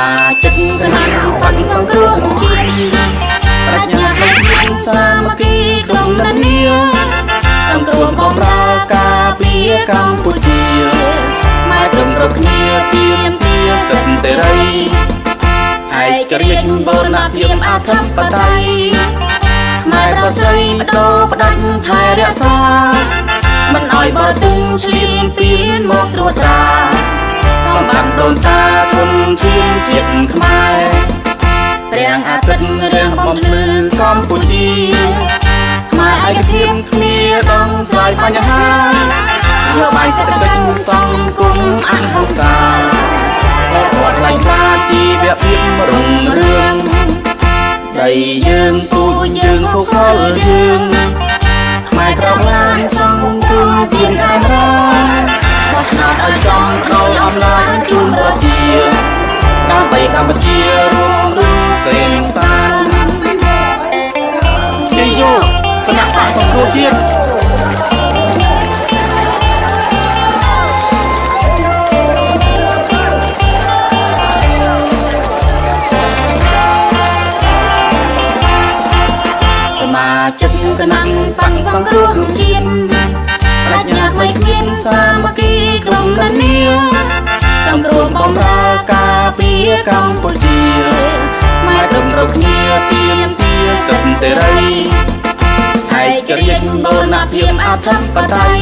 มาจิตกนันปันสงครามจีนปรัชญาไม่เพียงสามัคคีกลมนันเนียสงครามบอมรากาเปียกัมพูชีไม่ตรงรบเนียเพียมเพียสันเสรีไอ้กระเรียนโบราณเพียมอาทัมปไตยไม่ประเสริฐโดประดันไทยเรียสามันอ่อยบอตึงเฉลียนเปลี่ยนหมกตรวจตราสมบัติโดนตาทนเทียนจิตขมายเรียงอาทิตย์เรียงบอมลือกัมพูชีขมายไอ้เพียมเมียต้องสายปัญหาโยบายเศรษฐกิจสังคมอันหักษาขอปวดไหลคลาจีเบียบเพียมรุ่งเรืองใจยืงปูยืงผู้คนยืงขมายกรอบงานสังคมจีนไทยรักขอชนะไอ้จอมเราอำนาจจุนประเทียดาวไปกัมพูชีรวมรุ่งเสียงสานเจโยคณะป่าสังคมจีนมาจิตกนันปันสงครามจีนปรัชญาไม่เพียงสามัคคีกลมนันเนียสงครามบอมรากาเปียกัมพูชีไม่ตรงรบเนียเพียมเพียสันเสรีไอ้กระเรียนโบราณเพียมอาทัมปไตย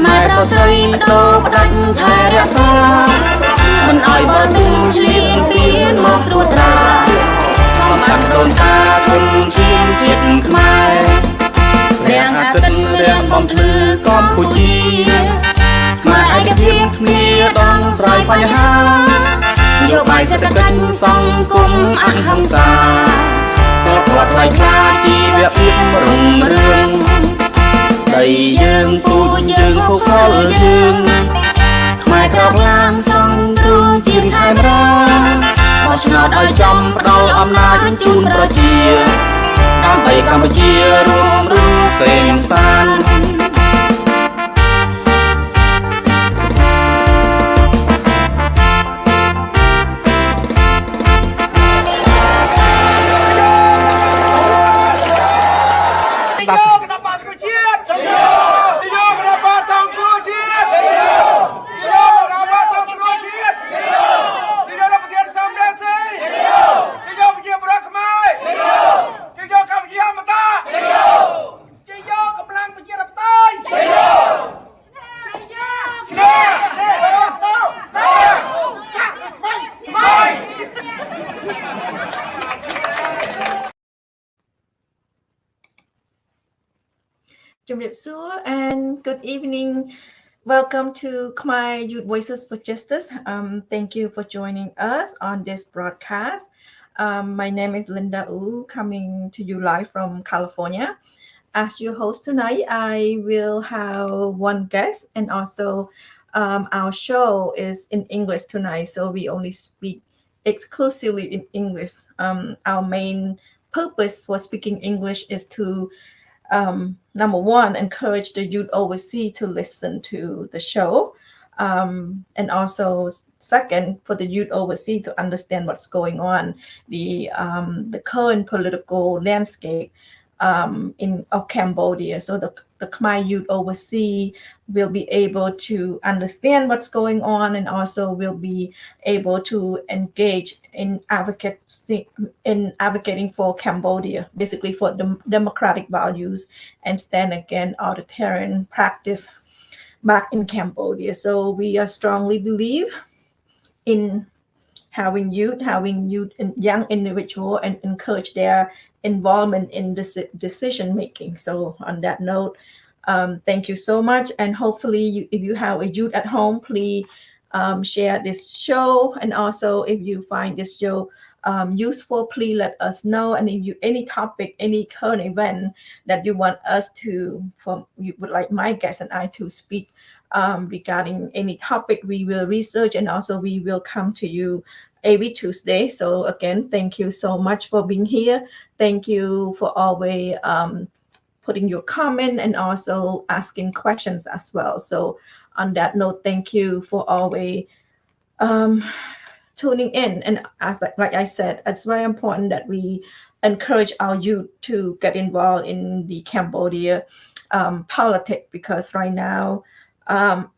ไม่ประเสริฐโดประดันไทยเรียสามันอ่อยบอตึงเฉลียนเปลี่ยนหมกตรวจตราสมบัติโดนตาทนเทียนจิตขมายเรียงอาทิตย์เรียงบอมลือกัมพูชีขมายไอ้กระเพียมเมียต้องสายปัญหาโยบายเศรษฐกิจสังคมอันหักษาขอปวดไหลคลาจีเบียบเพียมรุ่งเรืองใจยืงปูยืงผู้คนยืงขมายกรอบงานสังคมจีนไทยรักขอชนะไอ้จอมเราอำนาจจุนประเทียดาวไปกัมพูชีรวมรุ่งเสียงสาน And good evening. Welcome to Khmer Youth Voices for Justice. Thank you for joining us on this broadcast. My name is Linda Wu, coming to you live from California. As your host tonight, I will have one guest, and also our show is in English tonight, so we only speak exclusively in English. Our main purpose for speaking English is to number one, encourage the youth overseas to listen to the show. And also second, for the youth overseas to understand what's going on, the current political landscape of Cambodia. So the Khmer youth overseas will be able to understand what's going on, and also will be able to engage in advocating for Cambodia, basically for the democratic values, and stand against authoritarian practice back in Cambodia. So we strongly believe in having youth and young individual, and encourage their involvement in decision making. So on that note, thank you so much, and hopefully if you have a youth at home, please share this show, and also if you find this show useful, please let us know. And if you any topic, any current event that you want us to, you would like my guest and I to speak regarding any topic, we will research, and also we will come to you every Tuesday. So again, thank you so much for being here. Thank you for always putting your comment and also asking questions as well. So on that note, thank you for always tuning in. And like I said, it's very important that we encourage our youth to get involved in the Cambodia politics, because right now, um,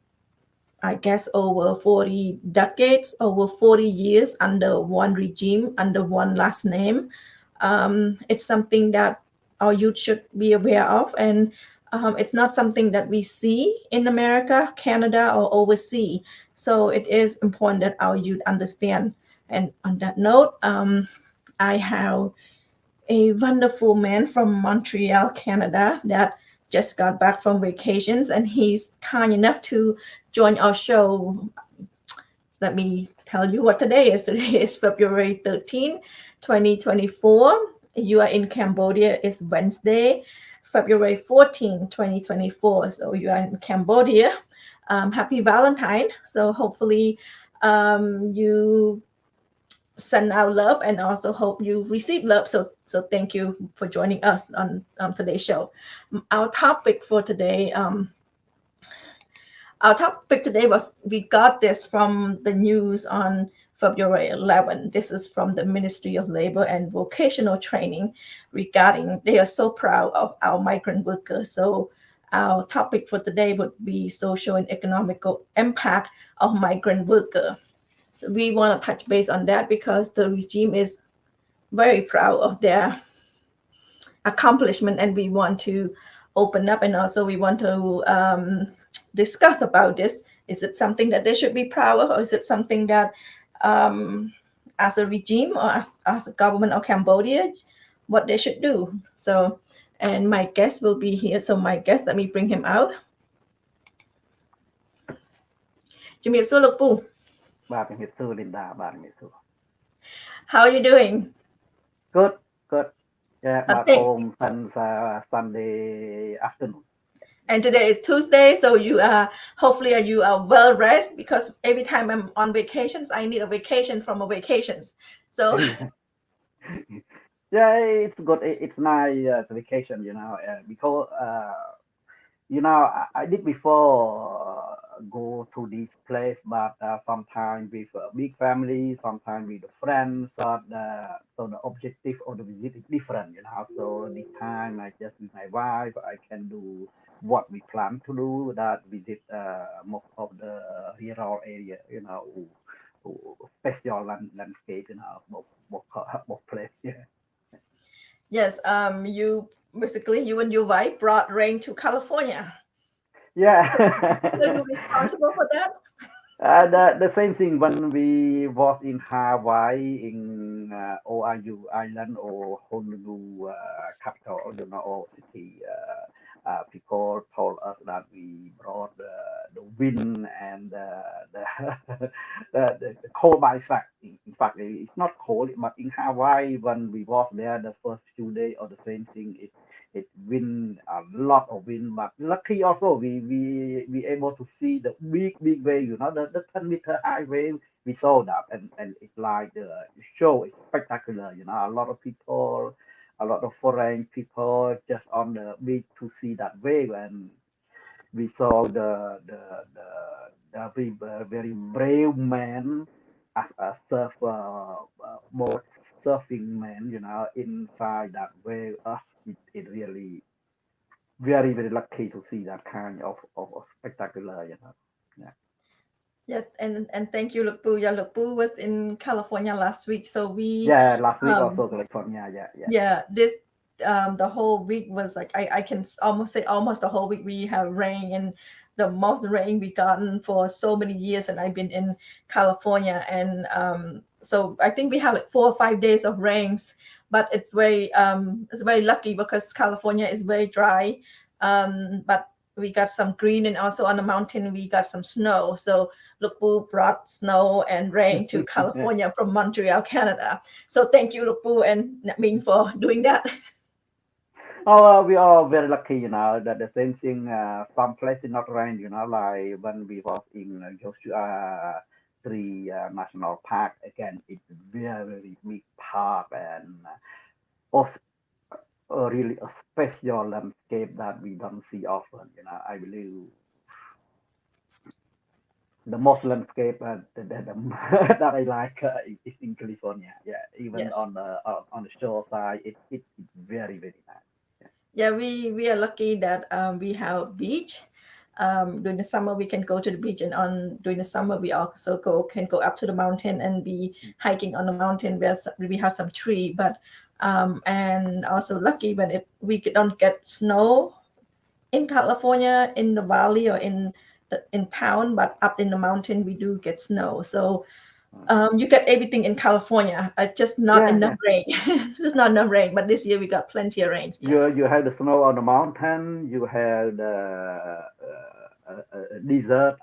I guess over 40 decades, over 40 years under one regime, under one last name. It's something that our youth should be aware of. And it's not something that we see in America, Canada, or overseas. So it is important that our youth understand. And on that note, I have a wonderful man from Montreal, Canada, that just got back from vacations, and he's kind enough to join our show. Let me tell you what today is. Today is February 13, 2024. You are in Cambodia. It's Wednesday, February 14, 2024. So you are in Cambodia. Happy Valentine. So hopefully you send out love, and also hope you receive love. So thank you for joining us on today's show. Our topic for today, was, we got this from the news on February 11. This is from the Ministry of Labor and Vocational Training regarding, they are so proud of our migrant workers. So our topic for today would be social and economical impact of migrant worker. So we want to touch base on that because the regime is very proud of their accomplishment, and we want to open up, and also we want to discuss about this. Is it something that they should be proud of, or is it something that as a regime or as a government of Cambodia, what they should do? So, and my guest will be here. So my guest, let me bring him out. Jimmy Sulupu. How are you doing? Good, good. Yeah, back Thank- home since Sunday afternoon. And today is Tuesday, so you are hopefully you are well rested, because every time I'm on vacations, I need a vacation from a vacations. So Yeah, it's good. It's nice vacation, because I did before go to this place, but sometimes with a big family, sometimes with a friends. So the objective of the visit is different, So this time I just with my wife, I can do what we plan to do. That visit most of the rural area, special landscape, both place. Yeah. yes, you basically, you and your wife brought rain to California. Yeah. So you're responsible for that? The same thing when we was in Hawaii, in ORU Island or Honolulu capital, or city. People told us that we brought the wind and the, the cold by fact. In fact, it's not cold, but in Hawaii when we was there the first few days, or the same thing, it wind, a lot of wind, but lucky also we able to see the big wave, the 10-meter high wave. We saw that, and it's like the show is spectacular, a lot of people, a lot of foreign people just on the beach to see that wave. And we saw the very brave man as a boat surfing man, inside that wave. Us, it really very lucky to see that kind of spectacular, Yeah. Yeah, and thank you, Lukpu. Yeah, Lukpu was in California last week, so we Last week also California. yeah, this the whole week was like, I can almost say almost the whole week we have rain, and the most rain we gotten for so many years. And I've been in California, and so I think we have like 4 or 5 days of rains, but it's very lucky because California is very dry. But we got some green, and also on the mountain we got some snow. So Lukpu brought snow and rain to California from Montreal, Canada. So thank you, Lukpu and Ming, for doing that. Oh, we are very lucky, that the same thing. Some places not rain, like when we was in Joshua Tree National Park. Again, it's very big park, and also really a special landscape that we don't see often. I believe the most landscape that I like is in California. Yeah, even Yes. on the shore side, it's very very nice. Yeah, we are lucky that we have beach. During the summer, we can go to the beach, and on during the summer, we also can go up to the mountain and be hiking on the mountain where we have some tree. But and also lucky when we don't get snow in California, in the valley or in town, but up in the mountain we do get snow. So you get everything in California, just not Yeah, enough yeah. rain. Just not enough rain. But this year we got plenty of rains. Yes. You have the snow on the mountain. You have the desert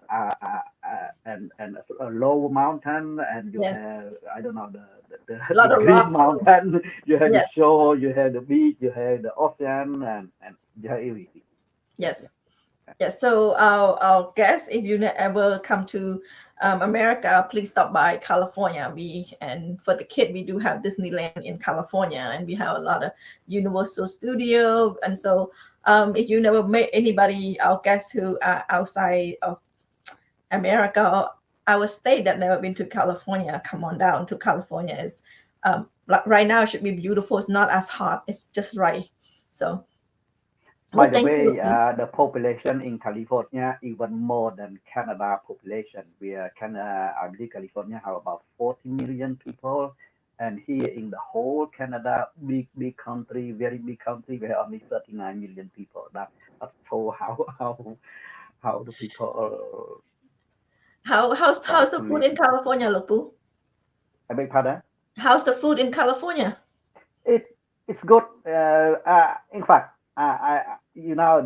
and a low mountain, and you Yes. have I don't know A lot the of green rocks. mountain. You have the Yes. shore. You have the beach. You have the ocean, and you have everything. Yes. Yes. So our guests, if you ever come to America, please stop by California. And for the kid, we do have Disneyland in California, and we have a lot of Universal Studio. And so, if you never met anybody, our guests who are outside of America or our state that never been to California, come on down to California. Is right now it should be beautiful. It's not as hot. It's just right. So, By well, the thank you. way, the population in California even more than Canada population. Where Canada, I believe California have about 40 million people, and here in the whole Canada, big country, very big country, we have only 39 million people. That show how the people How's start the to food live. in California, Lupu? I beg pardon. How's the food in California? It it's good. In fact,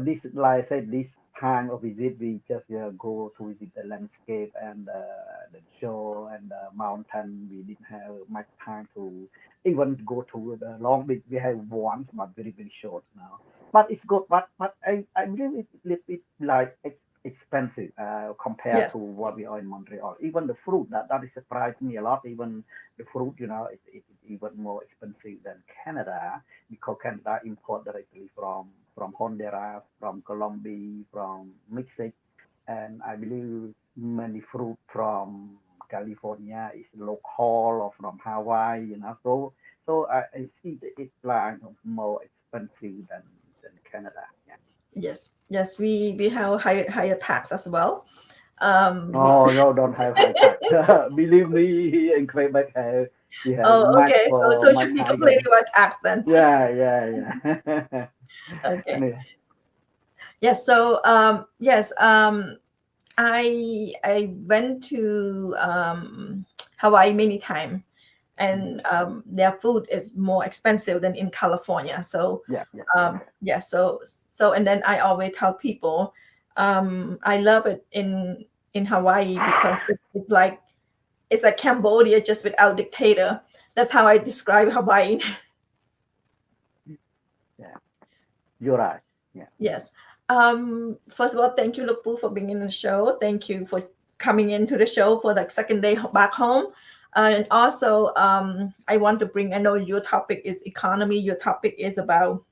this like I said, this time of visit, we just go to visit the landscape and the shore and the mountain. We didn't have much time to even go to the long beach. We have once, but very very short now. But it's good. But I believe it's a little bit like expensive compared Yes. to what we are in Montreal. Even the fruit that is surprised me a lot. Even the fruit, it even more expensive than Canada because Canada import directly from Honduras, from Colombia, from Mexico, and I believe many fruit from California is local or from Hawaii, So I see that it's like more expensive than Canada. Yeah. Yes. Yes. We have higher tax as well. We, No, no, don't have high tax. Believe me, here in Quebec, we have oh, much okay. So for so it much should be higher. completely about tax then. Yeah, yeah. Okay. Anyway, Yes. So yes. I went to Hawaii many times, and their food is more expensive than in California. So yeah. yeah, so and then I always tell people I love it in Hawaii because it's like Cambodia just without dictator. That's how I describe Hawaii. Yeah, you're right. Yeah. Yes. First of all, thank you, Lukpu, for being in the show. Thank you for coming into the show for the second day back home. And also, I want to bring, I know your topic is economy. Your topic is about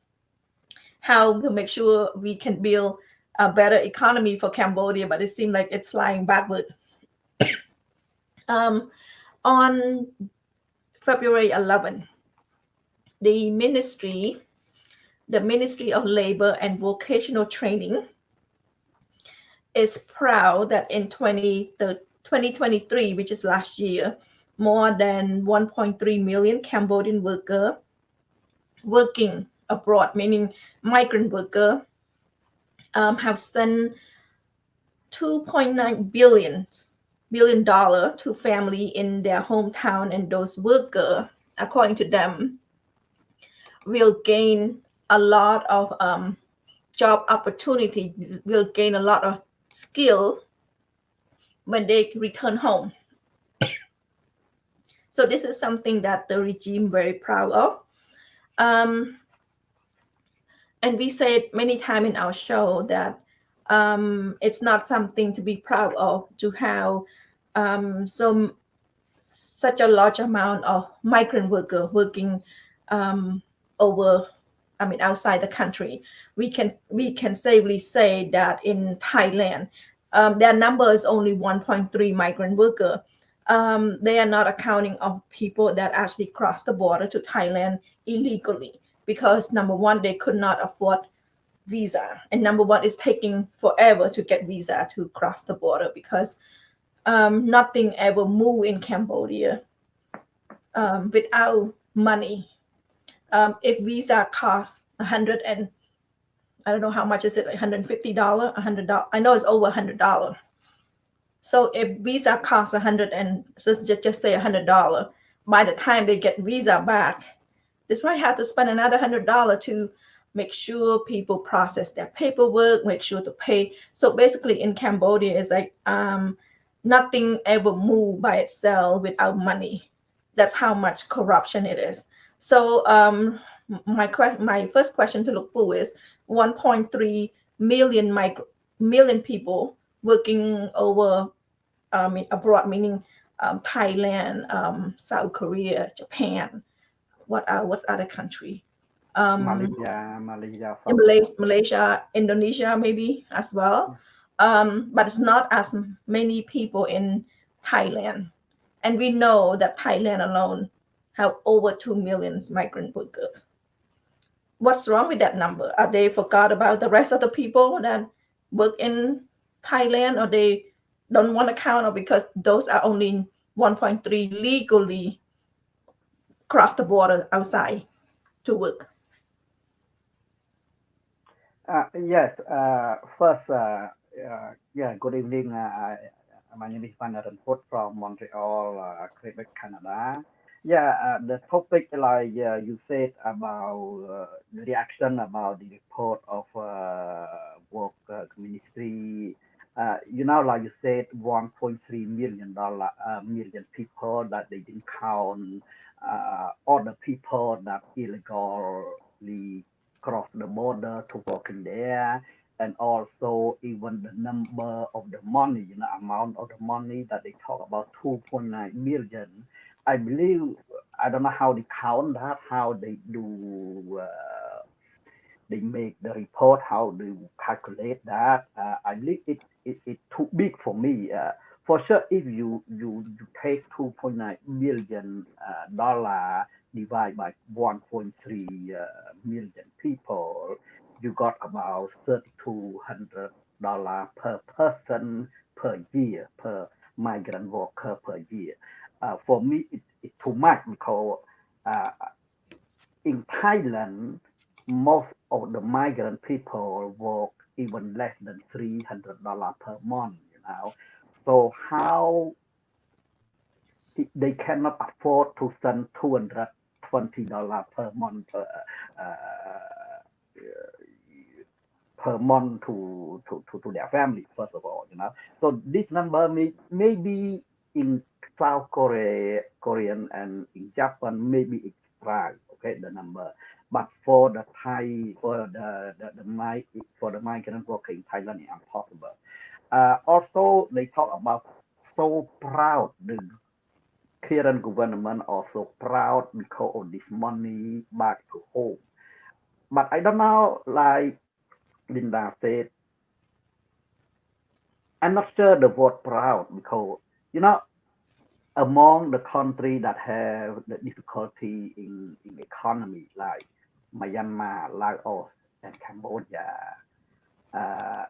how to make sure we can build a better economy for Cambodia, but it seems like it's flying backward. On February 11, the Ministry of Labor and Vocational Training is proud that in 2023, which is last year, more than 1.3 million Cambodian workers working abroad, meaning migrant worker, have sent 2.9 billion dollar to family in their hometown, and those workers, according to them, will gain a lot of job opportunity, will gain a lot of skill when they return home. So this is something that the regime very proud of. And we said many times in our show that it's not something to be proud of to have such a large amount of migrant worker working outside the country. We can safely say that in Thailand, Their number is only 1.3 migrant worker. They are not accounting of people that actually cross the border to Thailand illegally, because number one, they could not afford visa, and number one, it's taking forever to get visa to cross the border, because nothing ever move in Cambodia without money. If visa costs 100 and I don't know how much is it, $150, $100. I know it's over $100. So if visa costs 100 and so just say $100, by the time they get visa back, they probably have to spend another $100 to make sure people process their paperwork, make sure to pay. So basically in Cambodia, it's like nothing ever moved by itself without money. That's how much corruption it is. So my first question to Lukpu is 1.3 million people working over abroad, meaning Thailand, South Korea, Japan. What's other country? Malaysia, South Korea. Malaysia, Indonesia, maybe as well. But it's not as many people in Thailand. And we know that Thailand alone have over 2 million migrant workers. What's wrong with that number? Are they forgot about the rest of the people that work in Thailand, or they don't want to count, or because those are only 1.3 legally cross the border outside to work? Yes. First, yeah. Good evening. My name is Vannarith from Montreal, Quebec, Canada. Yeah. The topic, like you said about the reaction about the report of work ministry. Like you said, 1.3 million people that they didn't count all the people that illegally cross the border to work in there, and also even the number of the money, amount of the money that they talk about, 2.9 million. I believe, I don't know how they count that, how they do, they make the report, how they calculate that. I believe it too big for me. For sure, if you take 2.9 million dollar divide by 1.3 million people, you got about $3,200 per person per year, per migrant worker per year. For me, it too much, because in Thailand, most of the migrant people work even less than $300 per month. So how they cannot afford to send $220 per month per month to their family, first of all. So this number maybe in South Korean and in Japan, maybe it's right, okay, the number. But for the Thai, for the migrant worker in Thailand, it's impossible. Also, they talk about so proud, the current government also proud because of this money back to home. But I don't know, like Linda said, I'm not sure the word proud, because among the country that have the difficulty in economy, like Myanmar, Laos, and Cambodia, uh,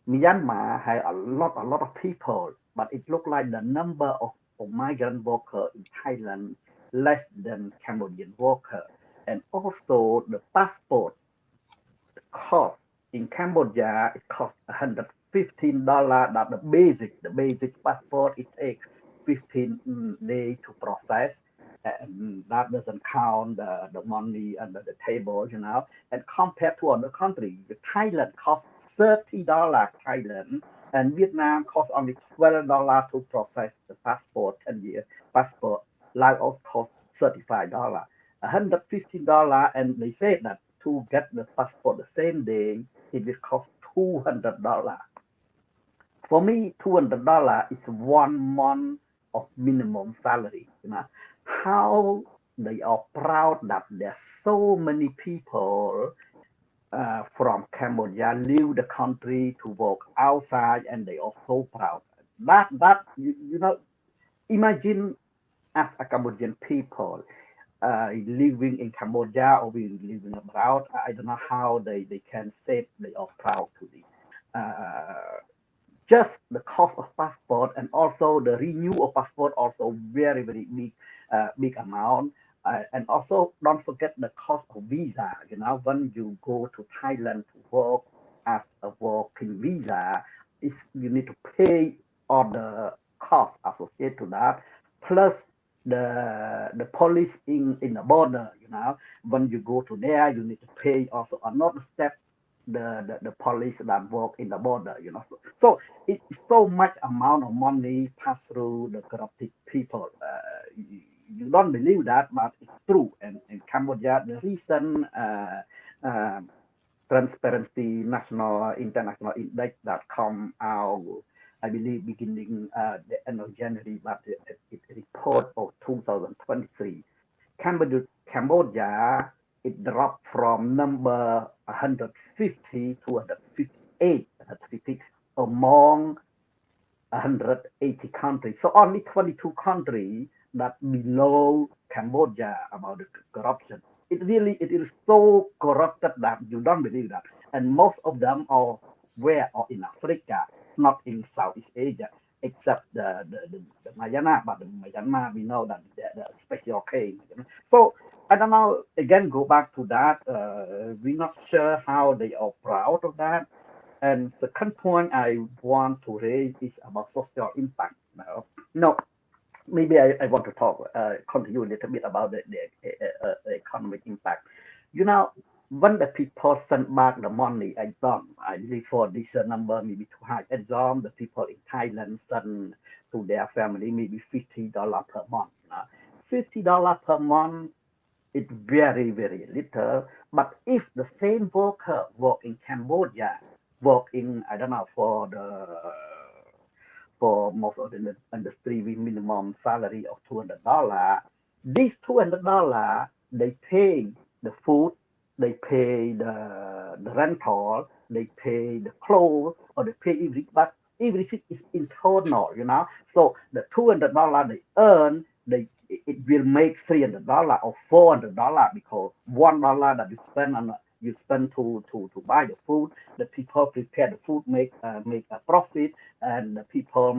Myanmar has a lot of people, but it looks like the number of migrant worker in Thailand less than Cambodian worker, and also the passport cost in Cambodia, it costs $115. That the basic passport, it takes 15 days to process, and that doesn't count the money under the table. And compared to other countries, Thailand costs $30 Thailand, and Vietnam costs only $12 to process the passport, 10-year passport. Laos costs $35, $115, and they say that to get the passport the same day, it will cost $200. For me, $200 is 1 month of minimum salary. How they are proud that there's so many people from Cambodia leave the country to work outside, and they are so proud. That you know, imagine as a Cambodian people living in Cambodia or we living abroad. I don't know how they can say they are proud to be. Uh, just the cost of passport and also the renew of passport also very big big amount, and also don't forget the cost of visa. You know, when you go to Thailand to work as a working visa, if you need to pay all the costs associated to that, plus the police in the border. You know, when you go to there you need to pay also another step, the police that work in the border. You know, so it's so much amount of money pass through the corrupted people. You don't believe that, but it's true. And in Cambodia, the recent uh, Transparency National International Index that come out, I believe, beginning the end of January, but it report of 2023. Cambodia, it dropped from number 150 to 158, 150 among 180 countries. So only 22 countries that below Cambodia about the corruption. It is so corrupted that you don't believe that. And most of them are where or in Africa, not in Southeast Asia, except the Myanmar. But the Myanmar, we know that the special case. So I don't know. Again, go back to that. We're not sure how they are proud of that. And second point I want to raise is about social impact. Now, no, maybe I want to talk, continue a little bit about the economic impact. You know, when the people send back the money, I believe for this number maybe too high. Example, the people in Thailand send to their family maybe $50 per month. $50 per month is very little. But if the same worker work in Cambodia, work in, I don't know, for most of the industry with minimum salary of $200, these $200 they pay the food, they pay the rental, they pay the clothes, or they pay everything, but everything is internal, you know. So the $200 they earn, it will make $300 or $400, because $1 that you spend to buy the food, the people prepare the food, make a profit, and the people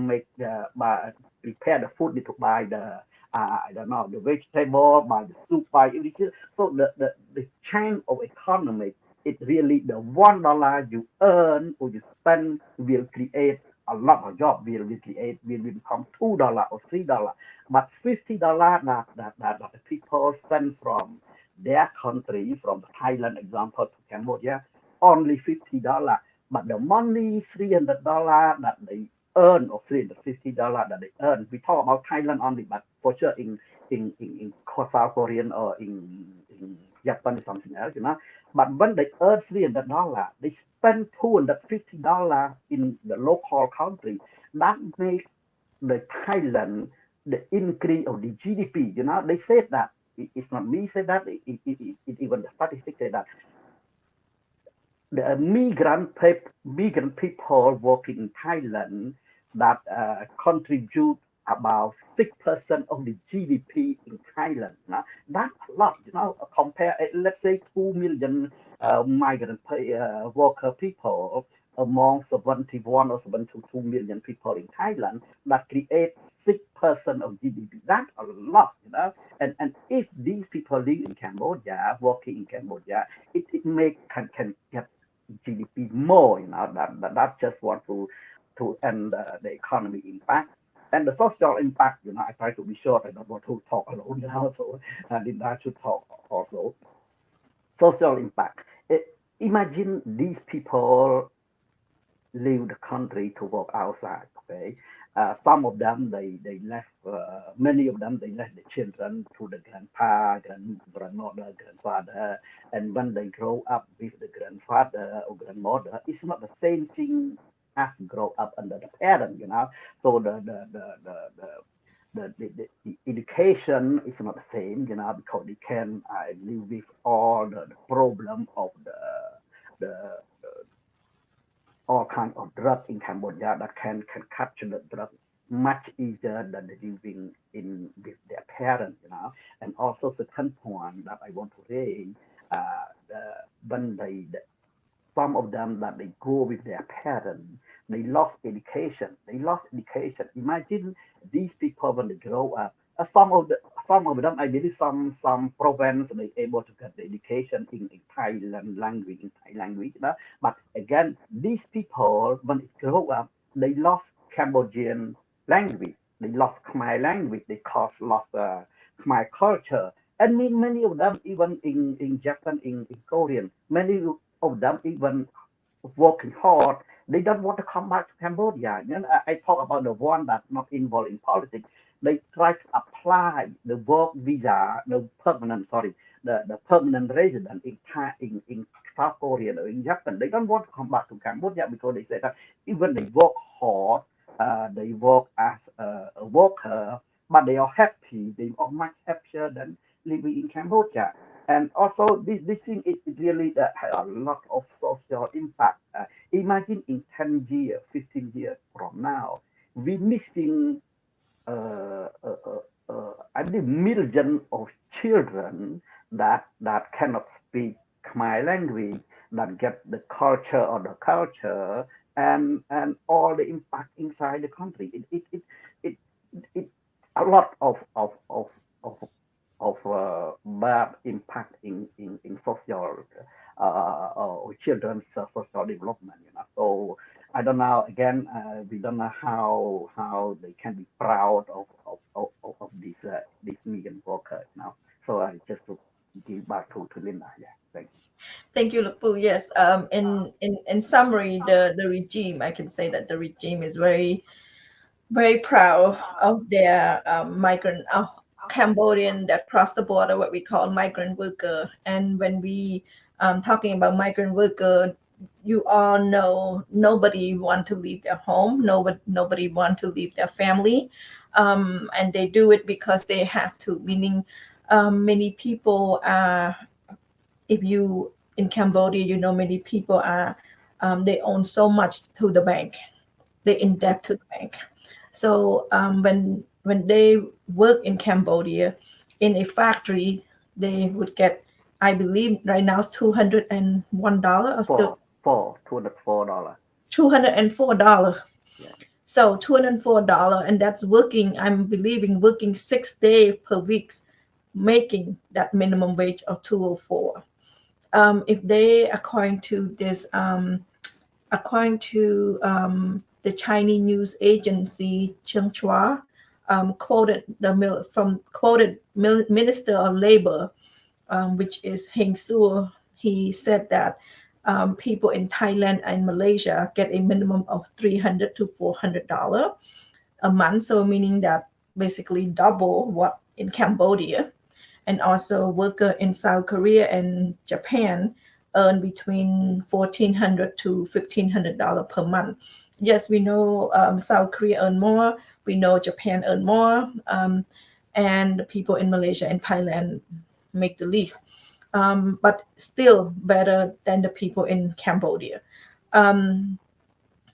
prepare the food to buy the I don't know, the vegetable, buy the soup, buy everything. So the chain of economy, it really the $1 you earn or you spend will create a lot of job, will become $2 or $3. But $50 that the people send from their country, from Thailand example to Cambodia, only $50. But the money $300 that they earn, or $350 that they earn. We talk about Thailand only, but for sure in South Korean or in Japan is something else, you know. But when they earn $300, they spend $250 in the local country. That makes the Thailand the increase of the GDP. You know, they said that it's not me say that. Even the statistics say that the migrant people working in Thailand that contribute about 6% of the GDP in Thailand. Now, that's a lot, you know, compare, let's say 2 million migrant worker people among 71 or 72 million people in Thailand that create 6% of GDP. That's a lot, you know. And if these people live in Cambodia, working in Cambodia, it can get GDP more, you know, that just want to end the economy impact. And the social impact, you know, I try to be short. I don't want to talk alone now, so Linda should talk also. Social impact. Imagine these people leave the country to work outside. Okay, some of them they left. Many of them they left the children to the grandmother, grandfather, and when they grow up with the grandfather or grandmother, it's not the same thing as grow up under the parent. You know, so the education is not the same, you know, because they can live with all the problem of all kinds of drugs in Cambodia that can capture the drug much easier than living in with their parents, And also second point that I want to raise, when some of them that they go with their parents, they lost education. Imagine these people when they grow up. Some of them, I believe, some province they able to get the education in Thailand language. But again, these people when they grow up, they lost Cambodian language. They lost Khmer language. They lost Khmer culture. And many of them, even in Japan, in Korean, many of them even working hard. They don't want to come back to Cambodia. I talk about the one that's not involved in politics. They try to apply the work visa, the permanent resident in South Korea or in Japan. They don't want to come back to Cambodia because they say that even they work hard, they work as a worker, but they are happy. They are much happier than living in Cambodia. And also, this thing it really has a lot of social impact. Imagine in 10 years, 15 years from now, we missing, I believe, millions of children that cannot speak Khmer language, that get the culture, and all the impact inside the country. It a lot of bad impact in social or children's social development. So I don't know. Again, we don't know how they can be proud of these migrant workers now. So I just to give back to Linda. Yeah, thank you. Thank you, Lukpu. Yes. In summary, the regime, I can say that the regime is very proud of their migrant Cambodian that crossed the border, what we call migrant worker. And when we talking about migrant worker, you all know nobody want to leave their home, nobody want to leave their family, and they do it because they have to. Meaning, many people are. If you in Cambodia, many people are. They own so much to the bank, they in debt to the bank. So when they work in Cambodia in a factory, they would get, I believe right now, $201 or still $204. $204. Yeah. So $204, and that's working. I'm believing working 6 days per week, making that minimum wage of 204. If they, according to this, according to the Chinese news agency Xinhua, quoted Minister of Labor, which is Heng Suo. He said that people in Thailand and Malaysia get a minimum of $300 to $400 a month. So meaning that basically double what in Cambodia. And also worker in South Korea and Japan earn between $1,400 to $1,500 per month. Yes, we know South Korea earn more. We know Japan earn more. And the people in Malaysia and Thailand make the least. But still better than the people in Cambodia. And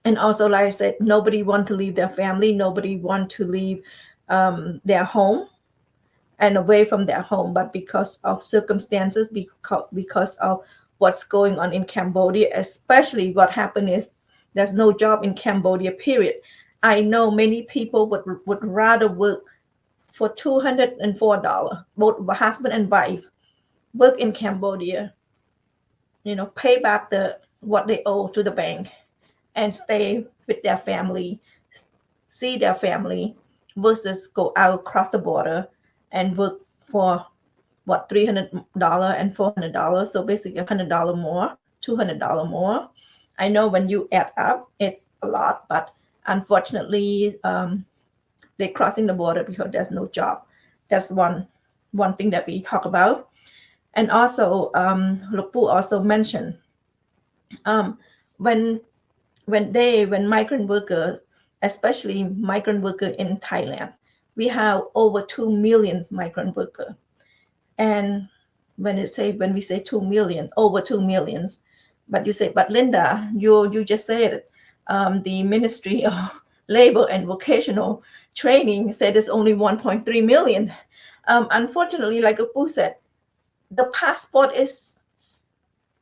also, like I said, nobody want to leave their family. Nobody want to leave their home and away from their home. But because of circumstances, because of what's going on in Cambodia, especially what happened is there's no job in Cambodia, period. I know many people would rather work for $204, both husband and wife, work in Cambodia, pay back what they owe to the bank and stay with their family, see their family, versus go out across the border and work for $300 and $400. So basically $100 more, $200 more. I know when you add up, it's a lot, but unfortunately, they're crossing the border because there's no job. That's one thing that we talk about. And also, Lukpu also mentioned when migrant workers, especially migrant workers in Thailand, we have over 2 million migrant workers. And when we say 2 million, over 2 millions, But you say, but Linda, you just said the Ministry of Labor and Vocational Training said it's only 1.3 million. Unfortunately, like Puth said, the passport is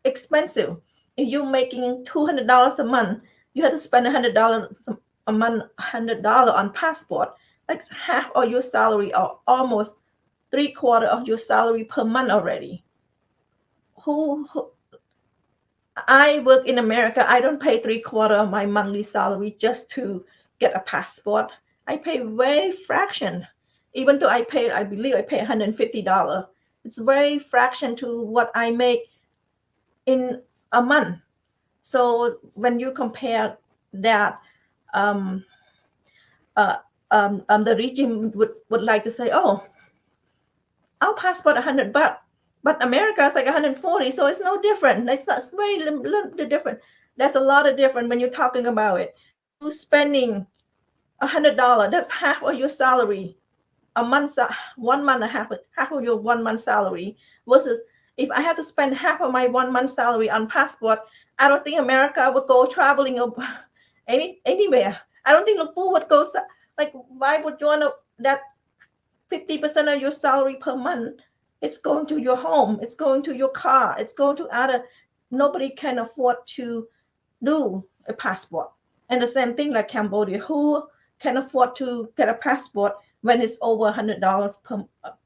expensive. If you're making $200 a month, you have to spend $100 a month, $100 on passport. That's half of your salary, or almost 3/4 of your salary per month already. Who I work in America, I don't pay 3/4 of my monthly salary just to get a passport. I pay very fraction. Even though I believe I pay $150. It's very fraction to what I make in a month. So when you compare that, the regime would like to say, oh, our passport $100, but America is like 140, so it's no different. It's not, it's very little different. There's a lot of different when you're talking about it. You spending $100, that's half of your salary a month, 1 month and half of your 1 month salary, versus if I had to spend half of my 1 month salary on passport, I don't think America would go traveling anywhere. I don't think Puth would go, like, why would you want to, that 50% of your salary per month, it's going to your home, it's going to your car, it's going to other, nobody can afford to do a passport. And the same thing like Cambodia, who can afford to get a passport when it's over $100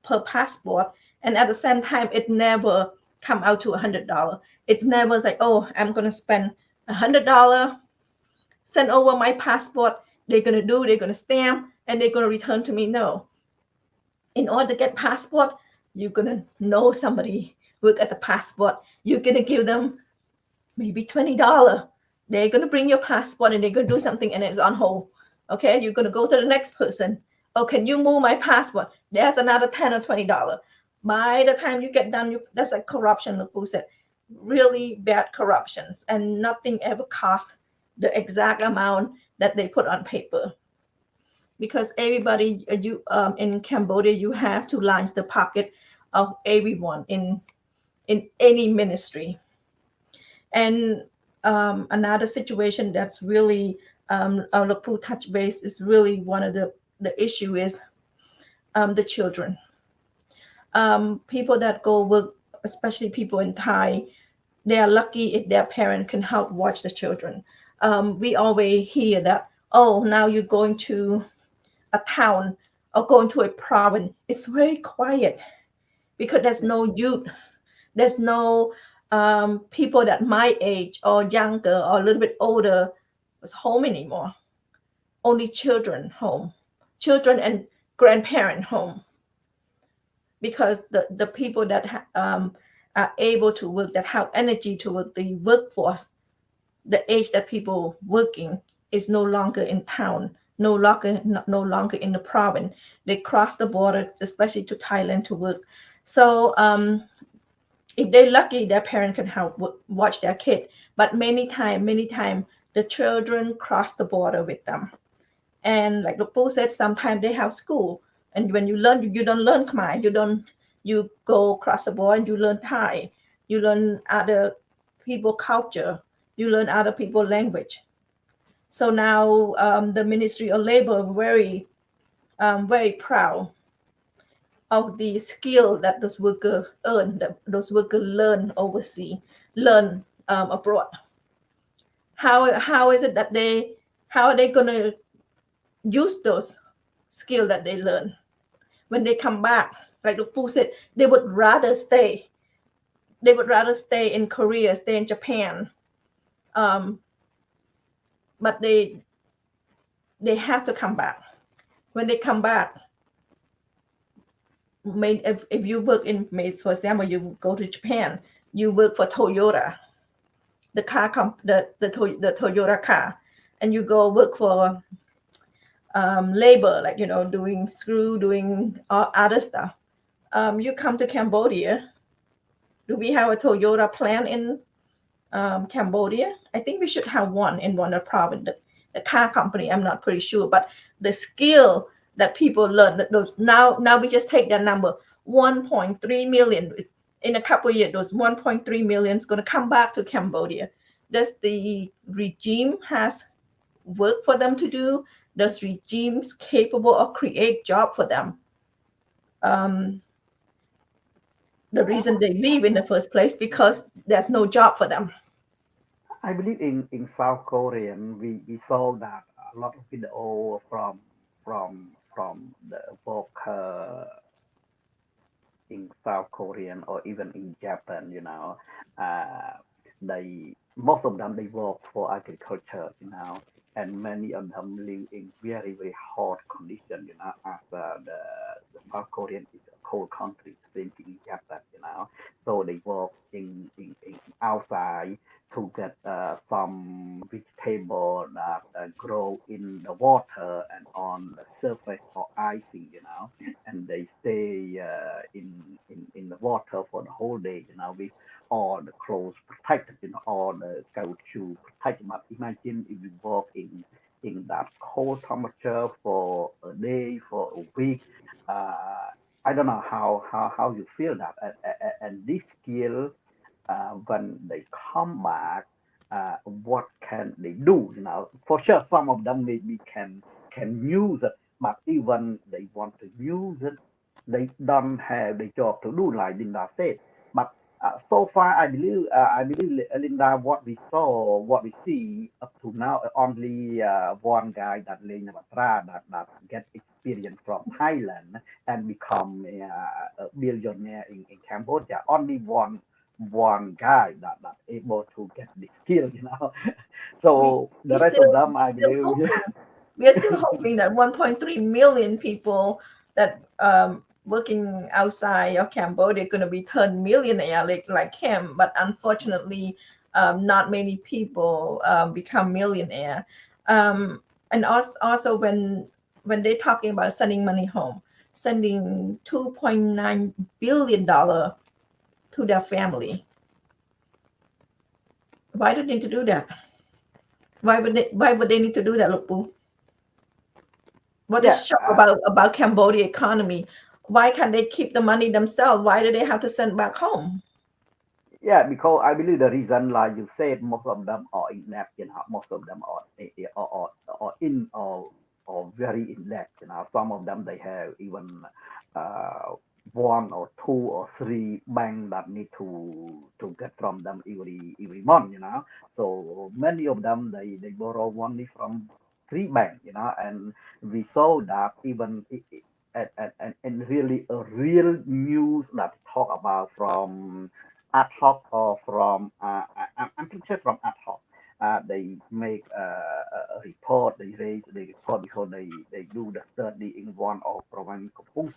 per passport? And at the same time, it never come out to $100. It's never like, oh, I'm going to spend $100, send over my passport, they're going to stamp, and they're going to return to me. No. In order to get passport, you're going to know somebody work at the passport. You're going to give them maybe $20. They're going to bring your passport and they're going to do something and it's on hold. Okay, you're going to go to the next person. Oh, can you move my passport? There's another $10 or $20. By the time you get done, that's like corruption, like Puth said. Really bad corruptions, and nothing ever costs the exact amount that they put on paper. Because everybody, in Cambodia, you have to line the pocket of everyone in any ministry. And another situation that's really Puth touch base is really one of the issue is the children. People that go work, especially people in Thai, they are lucky if their parent can help watch the children. We always hear that, oh, now you're going to a town or going to a province, it's very quiet because there's no youth, there's no people that my age or younger or a little bit older was home anymore. Only children home, children and grandparent home, because the people that are able to work, that have energy to work, the workforce, the age that people working is no longer in town, no longer in the province. They cross the border, especially to Thailand, to work. So if they're lucky, their parent can help watch their kid. But many time, the children cross the border with them. And like the Puth said, sometimes they have school. And when you learn, you don't learn Khmer. You go across the border and you learn Thai. You learn other people culture. You learn other people language. So now the Ministry of Labor very proud of the skill that those workers earn, that those workers learn overseas, learn abroad. How is it that how are they going to use those skills that they learn when they come back? Like the Puth said, they would rather stay in Korea, stay in Japan, but they have to come back. When they come back, if you work for example, you go to Japan, you work for Toyota, the car the Toyota car, and you go work for labor, like, doing screw, doing all other stuff. You come to Cambodia. Do we have a Toyota plant in Cambodia? I think we should have one in one of the province. The car company, I'm not pretty sure, but the skill that people learn, that those now we just take that number, 1.3 million. in a couple of years, those 1.3 million is going to come back to Cambodia. Does the regime has work for them to do? Does regimes capable of create job for them? The reason they leave in the first place because there's no job for them. I believe in South Korean we saw that a lot of video from the worker in South Korean or even in Japan, uh, they most of them they work for agriculture, and many of them live in very very hard condition, as the South Korean is a cold country, same thing in Japan, so they work in outside to get some vegetable that grow in the water and on the surface or icing, and they stay in the water for the whole day, with all the clothes protected, all the coat shoe protected. But imagine if you work in that cold temperature for a day, for a week. I don't know how you feel that, and this skill when they come back, what can they do? For sure, some of them maybe can use it, but even they want to use it, they don't have the job to do, like Linda said. But so far, I believe, Linda, what we saw, what we see up to now, only one guy that Lena Batra that get experience from Thailand and become a billionaire in Cambodia. Only one guy that able to get the skill, We So we the rest of still them, I still believe, hoping. We are still hoping that 1.3 million people that working outside of Cambodia going to be turned millionaire like him, but unfortunately, not many people become millionaire. And also when they're talking about sending money home, sending $2.9 billion to their family. Why do they need to do that? Why would they need to do that, Lukpu? What yeah, is shock about Cambodia economy? Why can't they keep the money themselves? Why do they have to send back home? yeah, because I believe the reason, like you said, most of them are in debt, most of them are in or very in debt, some of them they have even uh, one or two or three bank that need to get from them every month, so many of them they borrow only from three bank, and we saw that even and really a real news that talk about from ad hoc or from I'm pretty sure from ad hoc. They make a report. They raise the report because they do the study in one of province of Puth,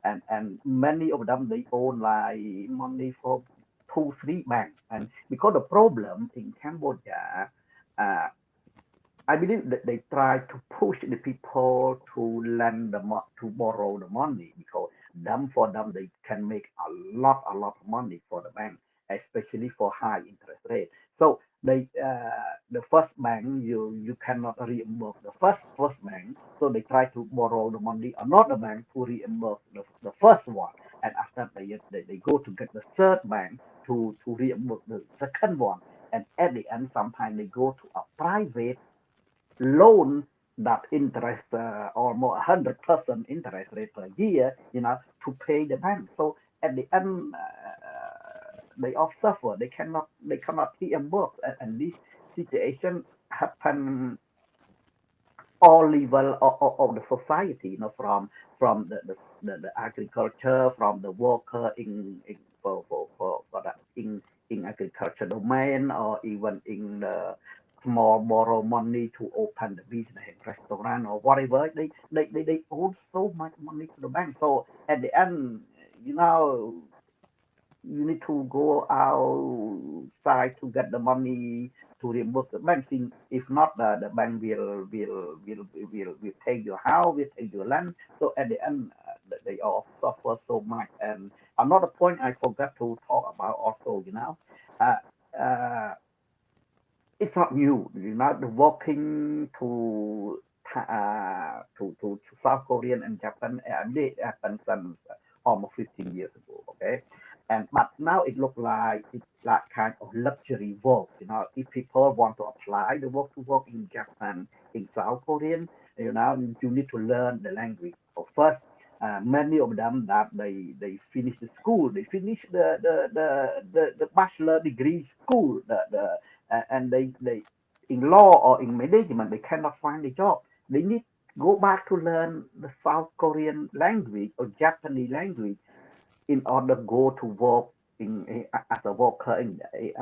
and many of them they own like money for two three banks, and because the problem in Cambodia. Uh, I believe that they try to push the people to lend to borrow the money because for them they can make a lot of money for the bank, especially for high interest rate. So the first bank you cannot reimburse the first bank, so they try to borrow the money another bank to reimburse the first one, and after they go to get the third bank to reimburse the second one, and at the end sometimes they go to a private loan that interest almost 100% interest rate per year, to pay the bank. So at the end, they all suffer. They cannot reimburse, and this situation happen all level of the society, from the agriculture, from the worker in for that in agriculture domain, or even in the small borrow money to open the business and restaurant or whatever. They owe so much money to the bank. So at the end, you know you need to go outside to get the money to reimburse the bank. If not, the bank will take your house, will take your land. So at the end, they all suffer so much. And another point I forgot to talk about also, uh, uh, it's not new. The walking to South Korean and Japan, it happened since almost 15 years ago. Okay, but now it look like it's like kind of luxury work. If people want to apply the work to work in Japan, in South Korean, you need to learn the language. So first, many of them that they finish the school, they finish the bachelor degree school, and they in law or in management they cannot find a job. They need go back to learn the South Korean language or Japanese language in order go to work as a worker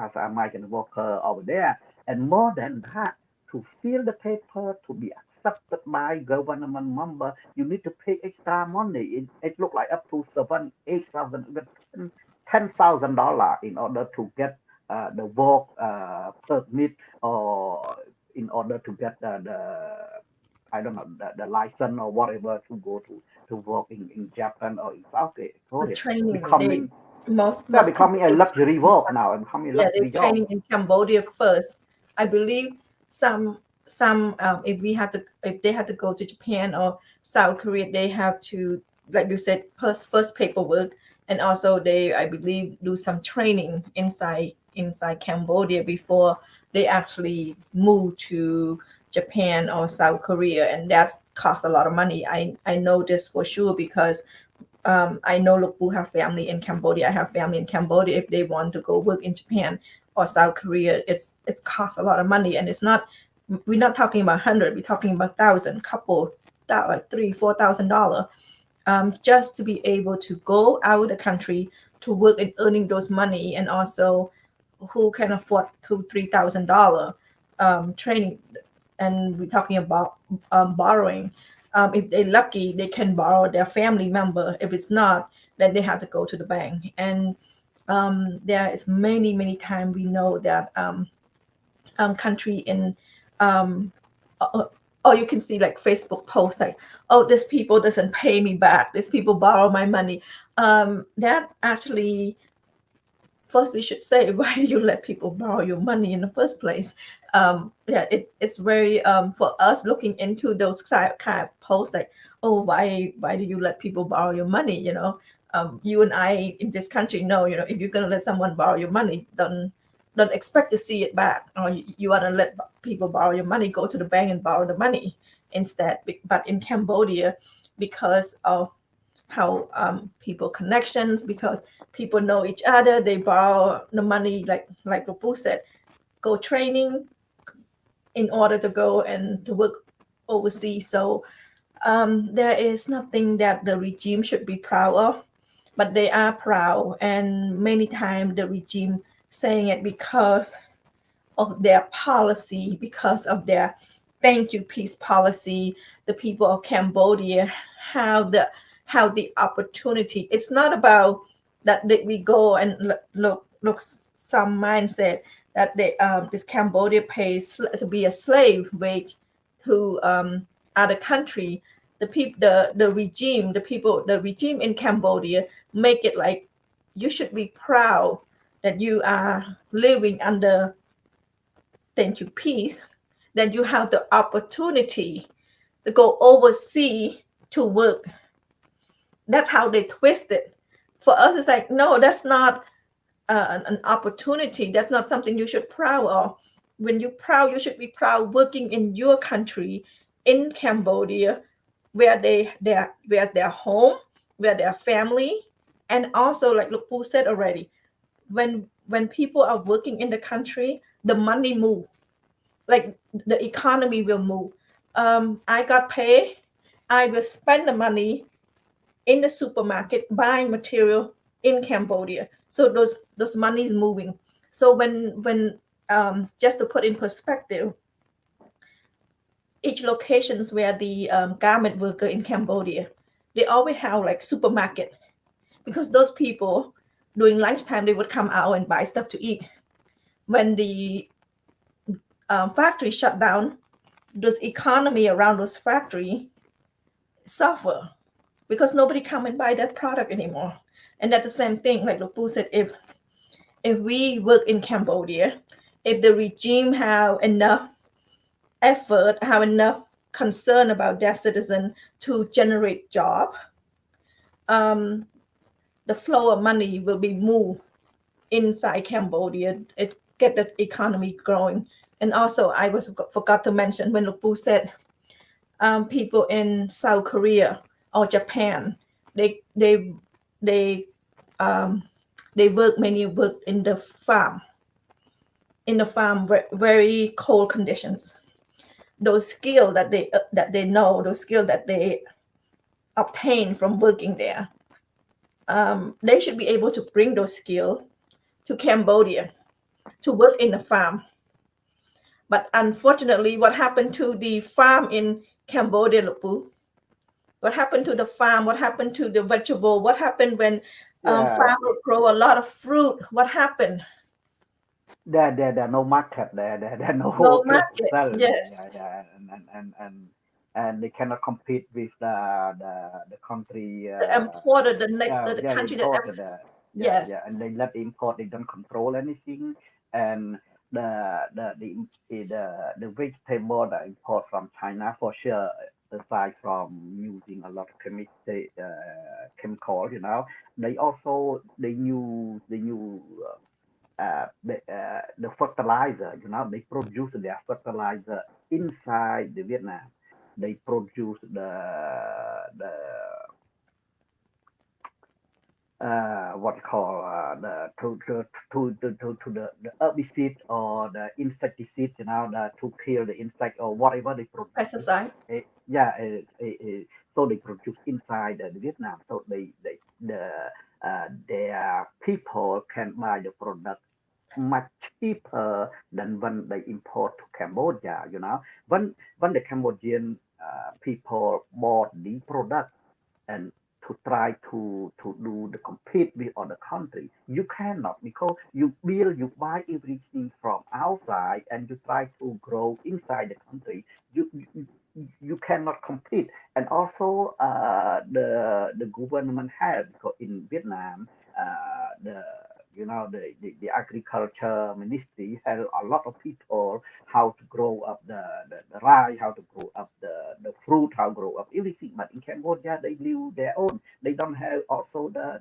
as a migrant worker over there. And more than that, to fill the paper to be accepted by government member, you need to pay extra money. It look like up to seven, 8,000, even $10,000 in order to get the work permit, or in order to get the I don't know the license or whatever to go to work in Japan or in South The Korea. training, Becoming most they're people becoming a do luxury training. work now and becoming a Yeah, they're luxury job. training in Cambodia first. I believe some if they have to go to Japan or South Korea, they have to, like you said, first paperwork, and also I believe do some training inside Cambodia before they actually move to Japan or South Korea, and that costs a lot of money. I know this for sure because I know Lukbu have family in Cambodia. I have family in Cambodia. If they want to go work in Japan or South Korea, it's costs a lot of money, and we're not talking about hundred. We're talking about thousand, couple that like $3,000-4,000, just to be able to go out of the country to work and earning those money, and also who can afford $2,000-3,000 training, and we're talking about borrowing. If they're lucky, they can borrow their family member. If it's not, then they have to go to the bank. And there is many times we know that country in or you can see like Facebook posts like, oh, this people doesn't pay me back. These people borrow my money. That actually, first we should say, why do you let people borrow your money in the first place? Yeah, it's very for us looking into those kind of posts like, oh, why do you let people borrow your money? You and I in this country know, if you're gonna let someone borrow your money, don't expect to see it back. Or you want to let people borrow your money, go to the bank and borrow the money instead. But in Cambodia, because of how people connections, because people know each other, they borrow the money, like Rupu said, go training in order to go and to work overseas. So there is nothing that the regime should be proud of, but they are proud, and many times the regime saying it because of their policy, because of their thank you peace policy. The people of Cambodia have the opportunity. It's not about that we go and look some mindset that this Cambodia pays to be a slave wage to other country. The regime, the regime in Cambodia make it like you should be proud that you are living under thank you peace, that you have the opportunity to go overseas to work. That's how they twist it. For us, it's like, no, that's not an opportunity. That's not something you should proud of. When you're proud, you should be proud working in your country, in Cambodia, where where their home, where their family, and also like Lukpu said already, when people are working in the country, the money move, like the economy will move. I got paid, I will spend the money in the supermarket buying material in Cambodia. So those money is moving. So when just to put in perspective, each locations where the garment worker in Cambodia, they always have like supermarket, because those people during lunchtime they would come out and buy stuff to eat. When the factory shut down, this economy around those factory suffer because nobody come and buy that product anymore. And that's the same thing, like Lukpu said, if we work in Cambodia, if the regime have enough effort, have enough concern about their citizen to generate job, the flow of money will be moved inside Cambodia. It get the economy growing. And also, I forgot to mention when Lupu said people in South Korea or Japan, they many work in the farm, very cold conditions. Those skills that they know, those skills that they obtain from working there, they should be able to bring those skills to Cambodia to work in the farm. But unfortunately, what happened to the farm in Cambodia, Lupu? What happened to the farm? What happened to the vegetable? What happened when farmers grow a lot of fruit? What happened? There no market there. There no No place to market. sell. Yes. Yeah. And they cannot compete with the country. The importer, the country that Imported. yes. And they let import. They don't control anything. And the vegetable that import from China for sure. Aside from using a lot of chemical, they also they use the fertilizer, they produce their fertilizer inside the Vietnam. They produce the what call the herbicide or the insecticide, to kill the insect or whatever they produce. Pesticide. So they produce inside the Vietnam. So their people can buy the product much cheaper than when they import to Cambodia. When the Cambodian people bought the product and to try to do the compete with other country, you cannot, because you buy everything from outside and you try to grow inside the country. You cannot compete. And also the government has, because in Vietnam the agriculture ministry has a lot of people how to grow up the rice, how to grow up the fruit, how to grow up everything. But in Cambodia they live their own. They don't have also the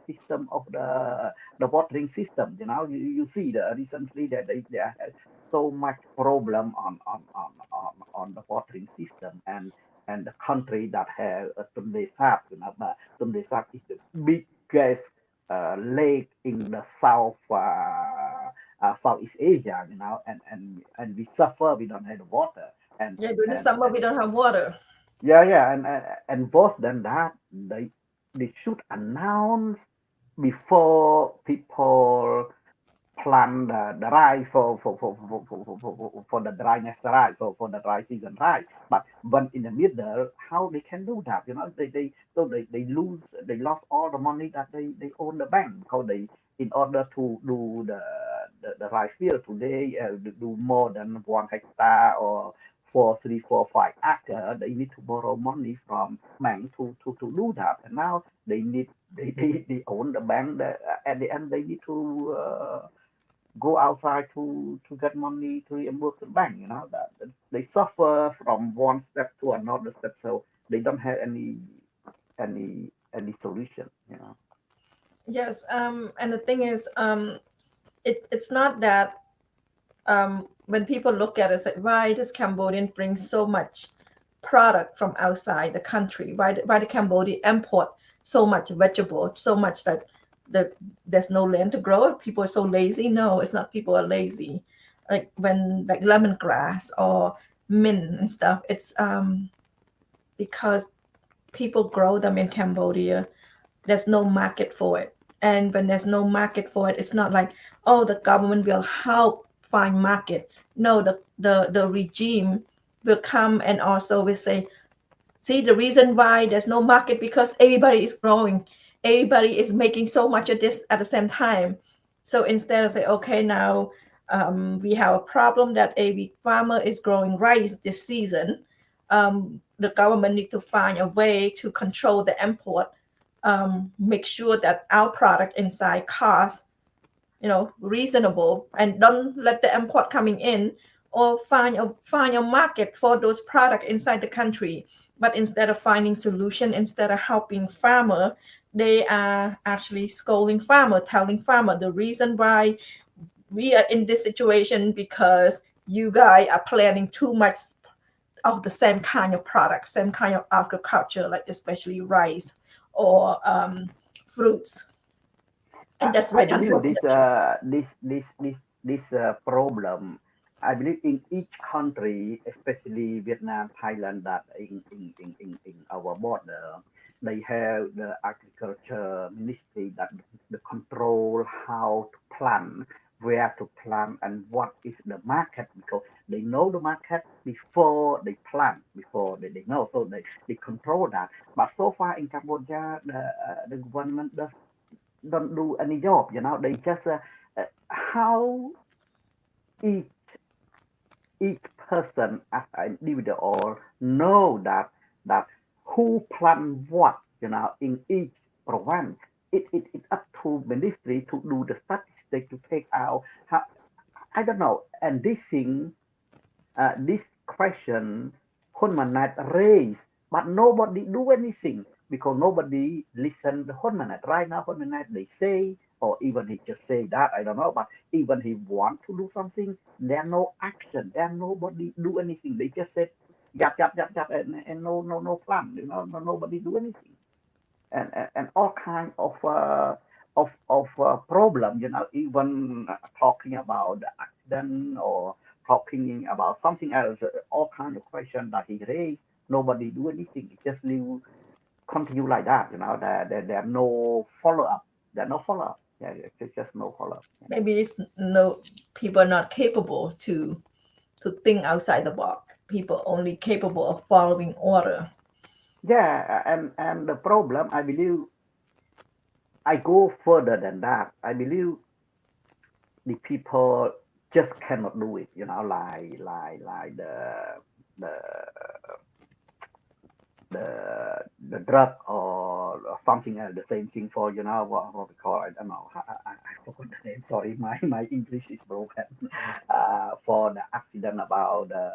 system of the watering system. You see recently that they have so much problem on the watering system. And the country that has a Tonle Sap, but Tonle Sap is the biggest lake in the Southeast Asia, and we suffer. We don't have water, and During the summer we don't have water. And worse than that, they should announce before people plant the rice for the dryness rice, for the dry season rice. But in the middle, how they can do that? They lost all the money that they own the bank, because they, in order to do the rice field today, do more than 1 hectare or 4, 3, 4, 5 acre, they need to borrow money from bank to do that. And now they own the bank. At the end, they need to go outside to get money to reimburse the bank. That they suffer from one step to another step, so they don't have any solution. Yes. And the thing is, it's not that when people look at it, say, why does Cambodian bring so much product from outside the country? Why the Cambodia import so much vegetable, so much that there's no land to grow it? People are so lazy. No, it's not people are lazy. Like lemongrass or mint and stuff, it's because people grow them in Cambodia. There's no market for it. And when there's no market for it, it's not like, oh, the government will help find market. No, the regime will come and also will say, see, the reason why there's no market because everybody is growing. Everybody is making so much of this at the same time. So instead of say, okay, now we have a problem that a farmer is growing rice this season. The government need to find a way to control the import, make sure that our product inside costs, reasonable, and don't let the import coming in, or find a market for those products inside the country. But instead of finding solution, instead of helping farmer, they are actually scolding farmer, telling farmer the reason why we are in this situation because you guys are planting too much of the same kind of product, same kind of agriculture, like especially rice or fruits. And that's I very believe unfortunate. this problem. I believe in each country, especially Vietnam, Thailand, that in our border, they have the agriculture ministry that the control how to plant, where to plant, and what is the market, because they know the market before they plant, before they know, so they control that. But so far in Cambodia, the government does don't do any job, they just how each each person as an individual know that who plan what, in each province. It up to ministry to do the statistic to take out how, I don't know. And this thing, this question Hunmanat raised, but nobody do anything because nobody listen to Hunmanat. Right now, Hunmanat they say, or even he just say that, I don't know, but even he want to do something, there no action, there nobody do anything. They just said, yap, and no plan, nobody do anything. And all kind of problem, even talking about the accident or talking about something else, all kind of question that he raised, nobody do anything. It just leave continue like that, there are no follow up. There are no follow up. Yeah, it's just no follow up. Maybe it's no people are not capable to think outside the box. People only capable of following order. Yeah, and the problem, I believe, I go further than that. I believe the people just cannot do it, like the the drug or something else, the same thing for, what we call, I don't know, I forgot the name, sorry, my English is broken. For the accident about the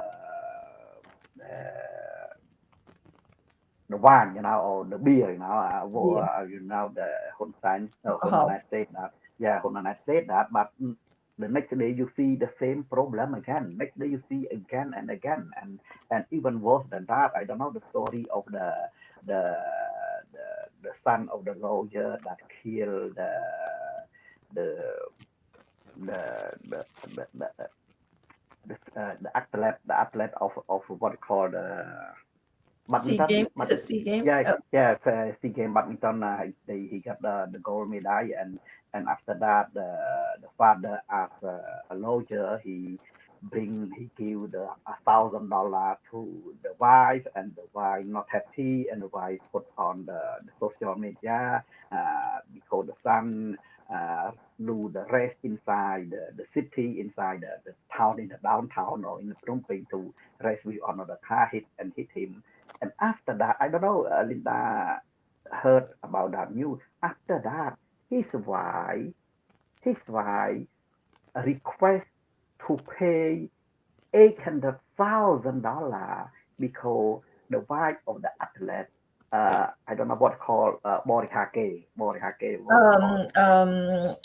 the wine, or the beer, Yeah. the Hun Alcohol. said that, yeah, Hun said that, but the next day you see the same problem again. Next day you see again and again, and even worse than that. I don't know the story of the the son of the lawyer that killed the the the the, the, the athlete of what you call the Sea game. badminton, Is it sea game? yeah, yeah, SEA Games badminton. He got the gold medal, and after that, the father, as a lawyer, he give $1,000 to the wife, and the wife not happy, and the wife put on the social media, because the son do the race inside the city, inside the town, in the downtown or in the Phnom Penh, to race with another car, hit him. And after that, I don't know, Linda heard about that news. After that, his wife, his wife request to pay $800,000 because the wife of the athlete, I don't know what called Borihake, what we call.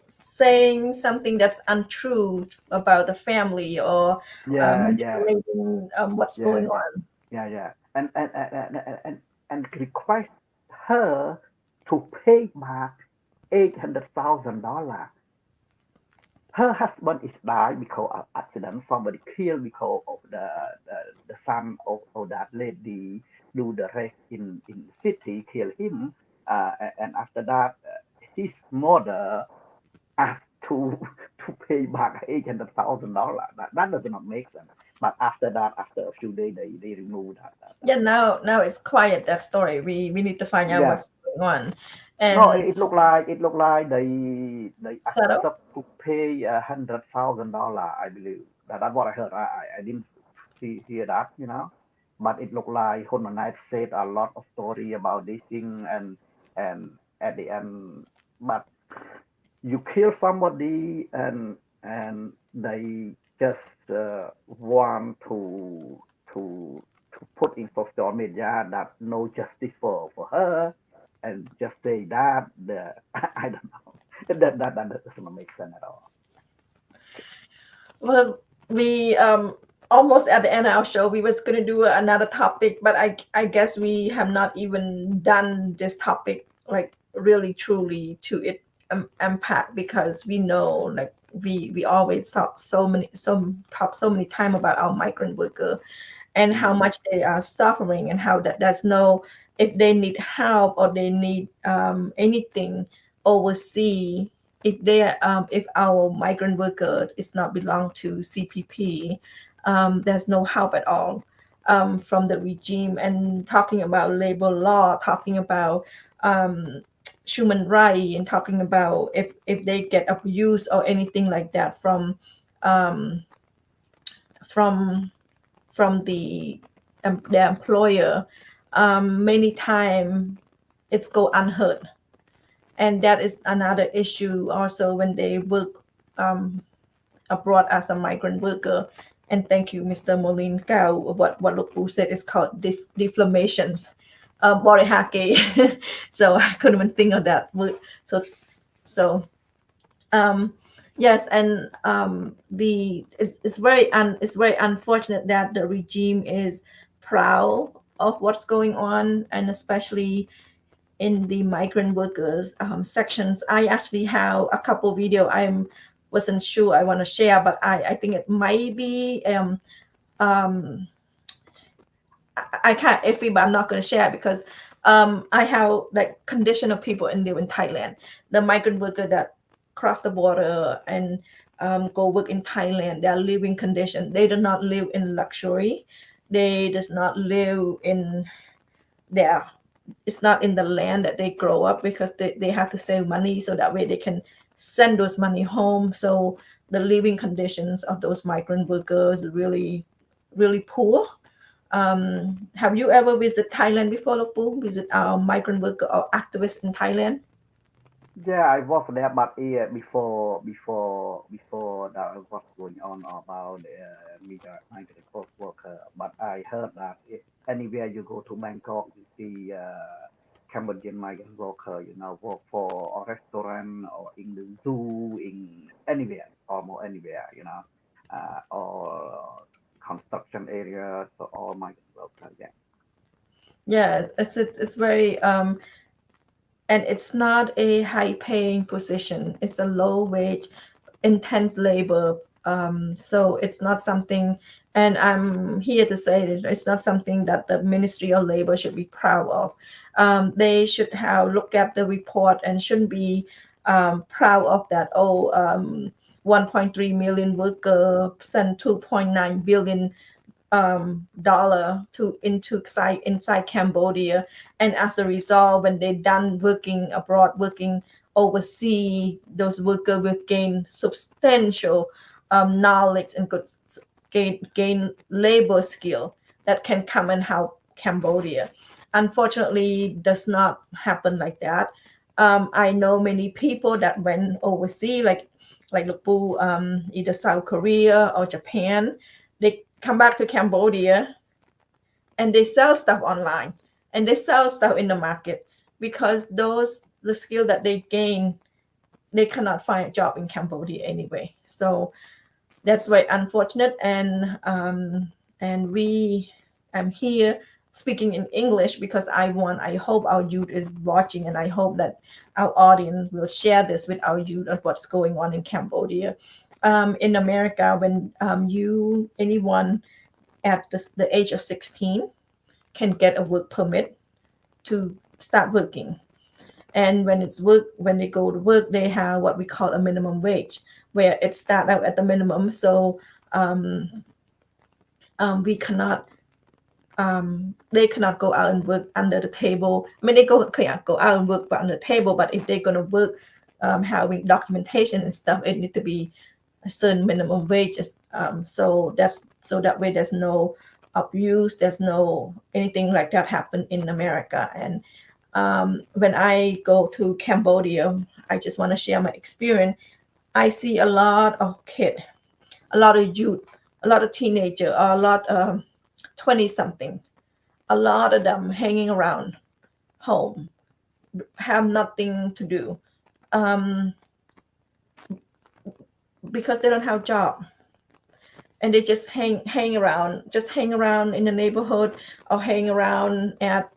Saying something that's untrue about the family or Yeah, yeah, manipulating what's yeah, going on. yeah. And request her to pay back $800,000. Her husband is died because of accident. Somebody killed because of the son of that lady do the race in city, kill him. And after that, his mother asked to to pay back $800,000. That does not make sense. But after that, after a few days, they remove that. Yeah, now it's quiet, that story. We need to find out Yeah. what's going on. No, And it looked like they settle. accept to pay $100,000. I believe that's what I heard. I didn't hear that, but it looked like Honor Knight said a lot of story about this thing, and at the end, but you kill somebody, and they just want to put in social media that no justice for her. and just say that I don't know that doesn't make sense at all. Well, we almost at the end of our show. We was going to do another topic, but I guess we have not even done this topic like really truly to it impact, because we know like we always talk so many time about our migrant worker and how Mm. much they are suffering, and how that there's no, if they need help or they need anything overseas, if they if our migrant worker is not belong to CPP, there's no help at all from the regime. And talking about labor law, talking about um, human right, and talking about if they get abused or anything like that um, from the employer, many time it's go unheard. And that is another issue also when they work abroad as a migrant worker. And thank you, Mr. Molin Gao. What Lupu said is called deflamations, body hacking. So I couldn't even think of that word. So um, yes, and it's very unfortunate that the regime is proud of what's going on, and especially in the migrant workers sections. I actually have a couple video. Wasn't sure I want to share, but I think it might be um I can't iffy, but I'm not going to share it because I have like condition of people in Thailand, the migrant worker that cross the border and go work in Thailand. Their living condition, they do not live in luxury. They does not live in their, it's not in the land that they grow up, because they have to save money so that way they can send those money home. So the living conditions of those migrant workers really really poor. Have you ever visit Thailand before, Lopu? Visit our migrant worker or activist in Thailand? Yeah, I was there, but before that was going on about migrant post worker. But I heard that anywhere you go to Bangkok, you see Cambodian migrant worker, work for a restaurant or in the zoo, in anywhere, almost anywhere, or construction areas, so all migrant worker. Yeah. Yes, it's very and it's not a high paying position. It's a low wage, intense labor. So it's not something, and I'm here to say that it's not something that the Ministry of Labor should be proud of. They should have looked at the report and shouldn't be proud of that. 1.3 million workers send 2.9 billion dollar to inside Cambodia, and as a result, when they done working abroad, working overseas, those workers will gain substantial knowledge and could gain labor skill that can come and help Cambodia. Unfortunately, does not happen like that. I know many people that went overseas, like Lupu, either South Korea or Japan. They come back to Cambodia and they sell stuff online, and they sell stuff in the market, because the skill that they gain, they cannot find a job in Cambodia anyway. So that's very unfortunate. And we am here speaking in English because I hope our youth is watching, and I hope that our audience will share this with our youth of what's going on in Cambodia. In America, when anyone at the age of 16 can get a work permit to start working. And when they go to work, they have what we call a minimum wage, where it starts out at the minimum. So we cannot they cannot go out and work under the table. I mean, can't go out and work under the table, but if they're going to work having documentation and stuff, it need to be a certain minimum wages. So that way there's no abuse, there's no anything like that happen in America. And when I go to Cambodia, I just want to share my experience. I see a lot of kids, a lot of youth, a lot of teenager, a lot 20 something, a lot of them hanging around home. have nothing to do, because they don't have job, and they just hang around in the neighborhood, or hang around at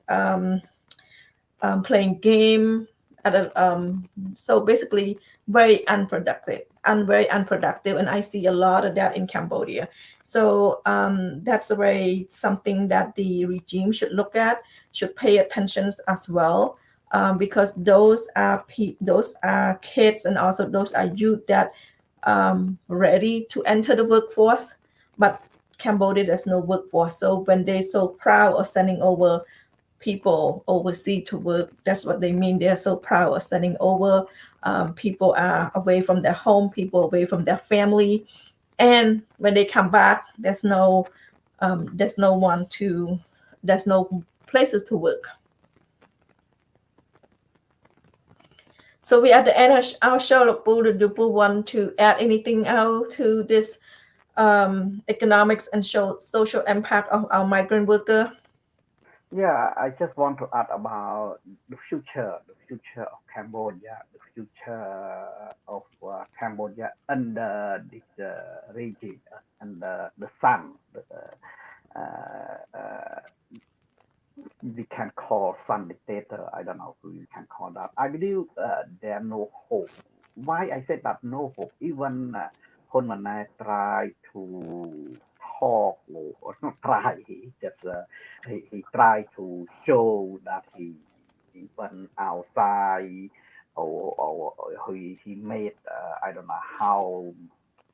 playing game at a so basically very unproductive, and I see a lot of that in Cambodia. So that's the way something that the regime should look at, should pay attention as well, because those are kids, and also those are youth that ready to enter the workforce, but Cambodia there's no workforce. So when they're so proud of sending over people overseas to work, that's what they mean. They're so proud of sending over people are away from their home, people away from their family, and when they come back, there's no places to work. So we at the end of our show. Look, do you want to add anything else to this economics and social impact of our migrant worker? Yeah, I just want to add about the future of Cambodia, the future of Cambodia under this regime, under the sun. We can call sun dictator. I don't know who you can call that. I believe there no hope. Why I said that no hope? Even Hun Manet tried to talk, or not try. He just he tried to show that he went outside, or he made I don't know how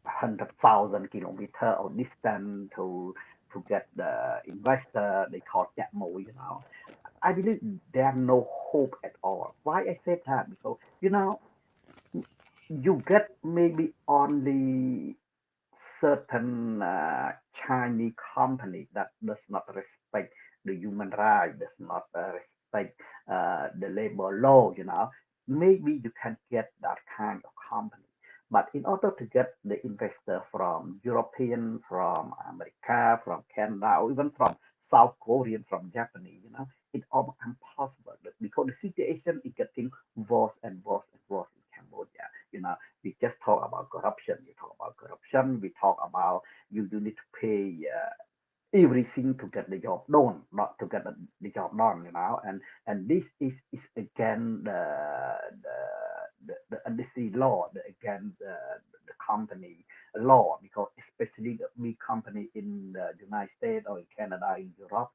100,000 kilometers of distance to get the investor. They call that more, I believe there's no hope at all. Why I said that? Because you get maybe only certain Chinese company that does not respect the human right, does not respect the labor law. Maybe you can get that kind of company. But in order to get the investor from European, from America, from Canada, or even from South Korean, from Japanese, it's almost impossible because the situation is getting worse and worse and worse in Cambodia. We just talk about corruption. We talk about corruption. We talk about you need to pay everything to get the job done, not to get the job done, and this is again the industry law, again the company law, because especially the big company in the United States or in Canada, in Europe,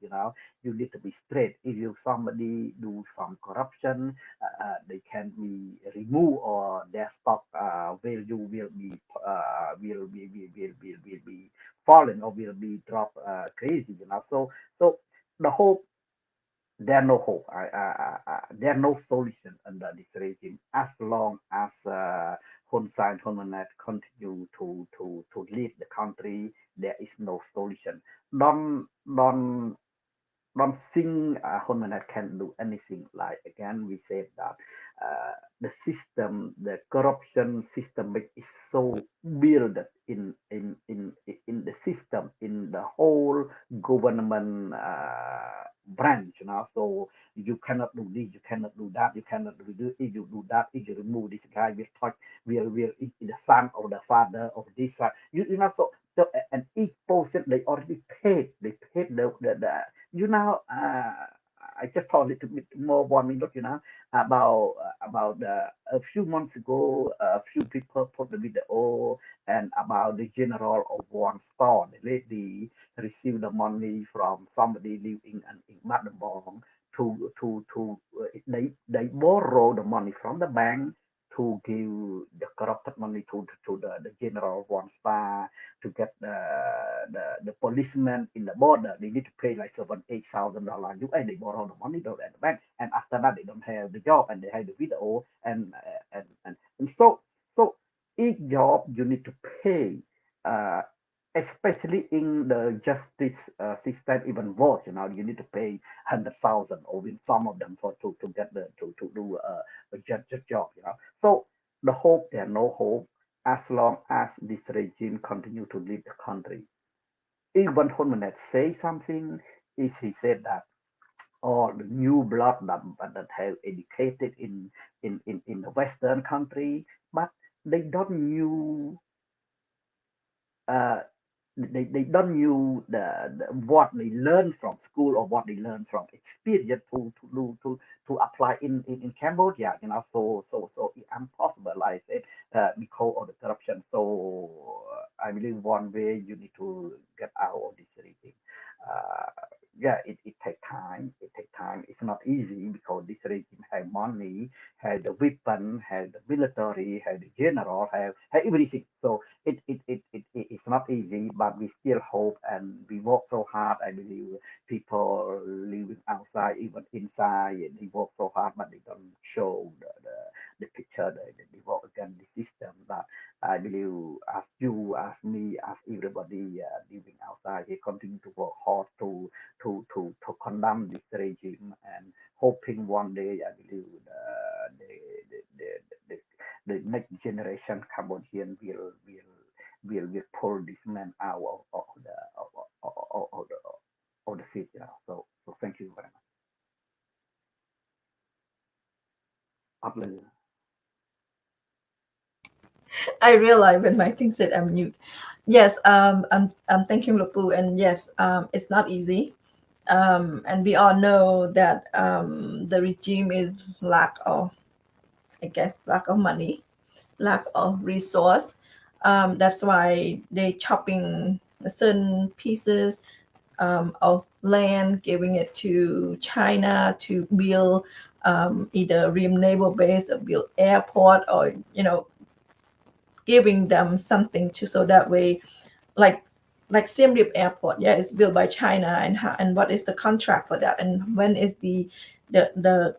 you need to be straight. If you somebody do some corruption, they can be removed, or their stock value will be fallen, or will be dropped crazy. So the hope, there no hope. There no solution under this regime as long as Hun Sen, Hun Manet continue to lead the country. There is no solution. Don't don't think Hun Manet can do anything. Like again, we said that the system, the corruption system is so built in the system, in the whole government branch. So you cannot do this, you cannot do that, you cannot do this. If you do that, if you remove this guy, will touch, will the son or the father of this. So and each person they already paid. They paid I just thought a little bit more 1 minute, about a few months ago, a few people put the video and about the general of one store. The lady received the money from somebody living in Madambong they borrow the money from the bank to give the corrupted money to the general of one star to get the policemen in the border. They need to pay like $7,000-8,000 US. They borrow the money though at the bank, and after that they don't have the job and they have the video, and so each job you need to pay. Especially in the justice system, even worse. You need to pay 100,000, or in some of them to get to do a judge job. So the hope, there no hope as long as this regime continue to lead the country. Even Hun Manet say something, is he said that or the new blood that have educated in the Western country, but they don't knew uh, they don't knew the what they learn from school or what they learn from experience to apply in Cambodia. So it's impossible, like I said, because of the corruption. So I believe one way you need to get out of this regime. Uh, yeah, it take time. It take time. It's not easy because this regime have money, have the weapon, have the military, have the general, have everything. So it's not easy, but we still hope and we work so hard. I believe people living outside, even inside, they work so hard, but they don't show the picture, the work against the system. But I believe as you, as me, as everybody living outside, they continue to work hard to condemn this regime and hoping one day, I believe the, the next generation Cambodian will pull this man out of the of the seat. So thank you very much. Upload. I realize when my thing said I'm mute. Yes, I'm thanking Lupu, and yes, it's not easy. And we all know that the regime is lack of, I guess, lack of money, lack of resource. That's why they chopping certain pieces of land, giving it to China to build either Rim naval base or build airport, or giving them something to, so that way, like Siem Reap Airport, yeah, it's built by China, and what is the contract for that, and when is the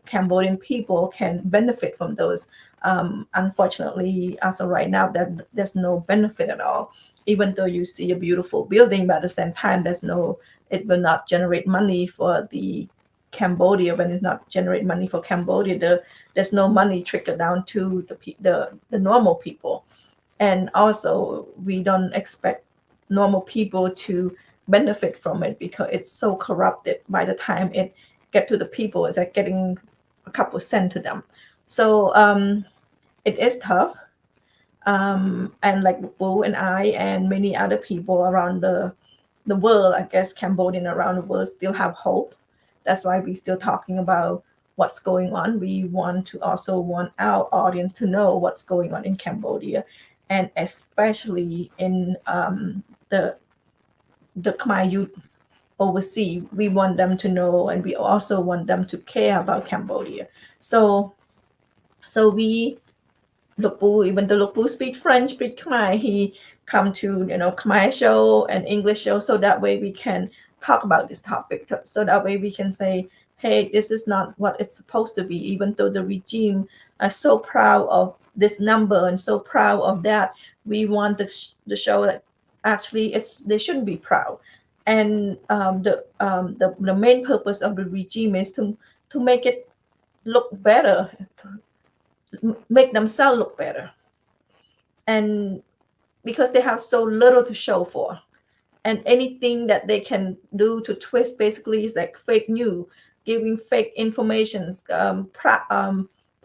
Cambodian people can benefit from those. Unfortunately, as of right now, that there's no benefit at all. Even though you see a beautiful building, but at the same time, it will not generate money for the Cambodia. When it not generate money for Cambodia, there's no money trickle down to the normal people. And also, we don't expect normal people to benefit from it because it's so corrupted. By the time it get to the people, it's like getting a couple cents to them. So it is tough. And like Wu and I and many other people around the world, I guess Cambodian around the world still have hope. That's why we still talking about what's going on. We want to also want our audience to know what's going on in Cambodia, and especially in the Khmer youth overseas. We want them to know, and we also want them to care about Cambodia. So we Lopu, even though Lopu speak French, speak Khmer, he come to Khmer show and English show, so that way we can talk about this topic. So that way we can say, hey, this is not what it's supposed to be. Even though the regime are so proud of this number and so proud of that, we want to show that actually they shouldn't be proud. And the main purpose of the regime is to make it look better, to make themselves look better, and because they have so little to show for, and anything that they can do to twist basically is like fake news, giving fake information, proud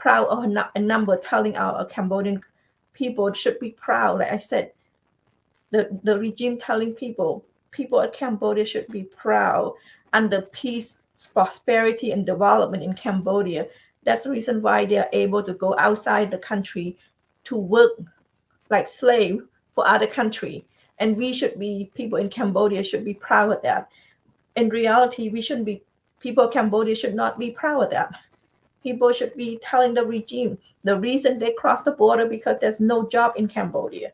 of a number, telling our Cambodian people should be proud. Like I said, the regime telling people at Cambodia should be proud under peace, prosperity, and development in Cambodia. That's the reason why they are able to go outside the country to work like slave for other country. And people in Cambodia should be proud of that. In reality, we shouldn't be, people of Cambodia should not be proud of that. People should be telling the regime the reason they crossed the border because there's no job in Cambodia.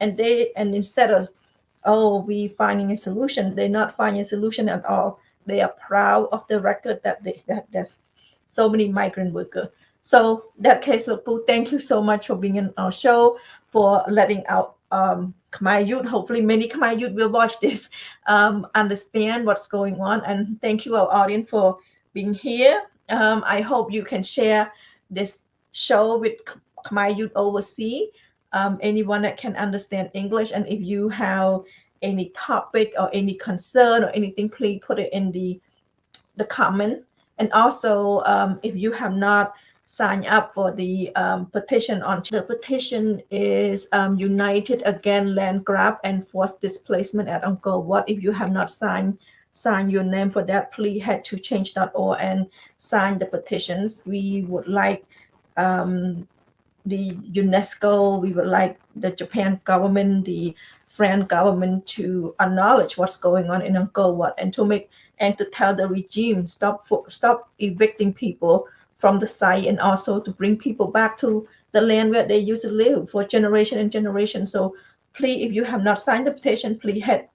And instead of, oh, we finding a solution, they're not finding a solution at all. They are proud of the record that there's so many migrant workers. So that case, Lupu, thank you so much for being on our show, for letting out Khmer youth. Hopefully many Khmer youth will watch this, understand what's going on. And thank you, our audience, for being here. I hope you can share this show with Khmer youth overseas, anyone that can understand English. And if you have any topic or any concern or anything, please put it in the comment, And also, if you have not signed up for the petition on the petition is United Against Land Grab and Forced Displacement at Angkor Wat. If you have not signed your name for that, please head to change.org and sign the petitions. We would like the UNESCO, we would like the Japan government, the French government to acknowledge what's going on in Angkor Wat and to tell the regime stop evicting people from the site, and also to bring people back to the land where they used to live for generation and generation. So please, if you have not signed the petition, please head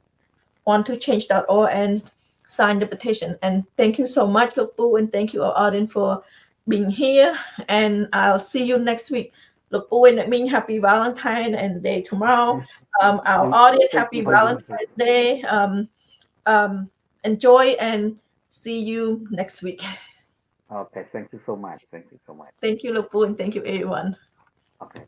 on to change.org and sign the petition. And thank you so much, Look Poo, and thank you, our audience, for being here. And I'll see you next week. Look Poo, and that means happy Valentine's and Day tomorrow. Our audience, happy Valentine's Day. Enjoy and see you next week. Okay, thank you so much. Thank you so much. Thank you, Look Poo, and thank you, everyone. Okay.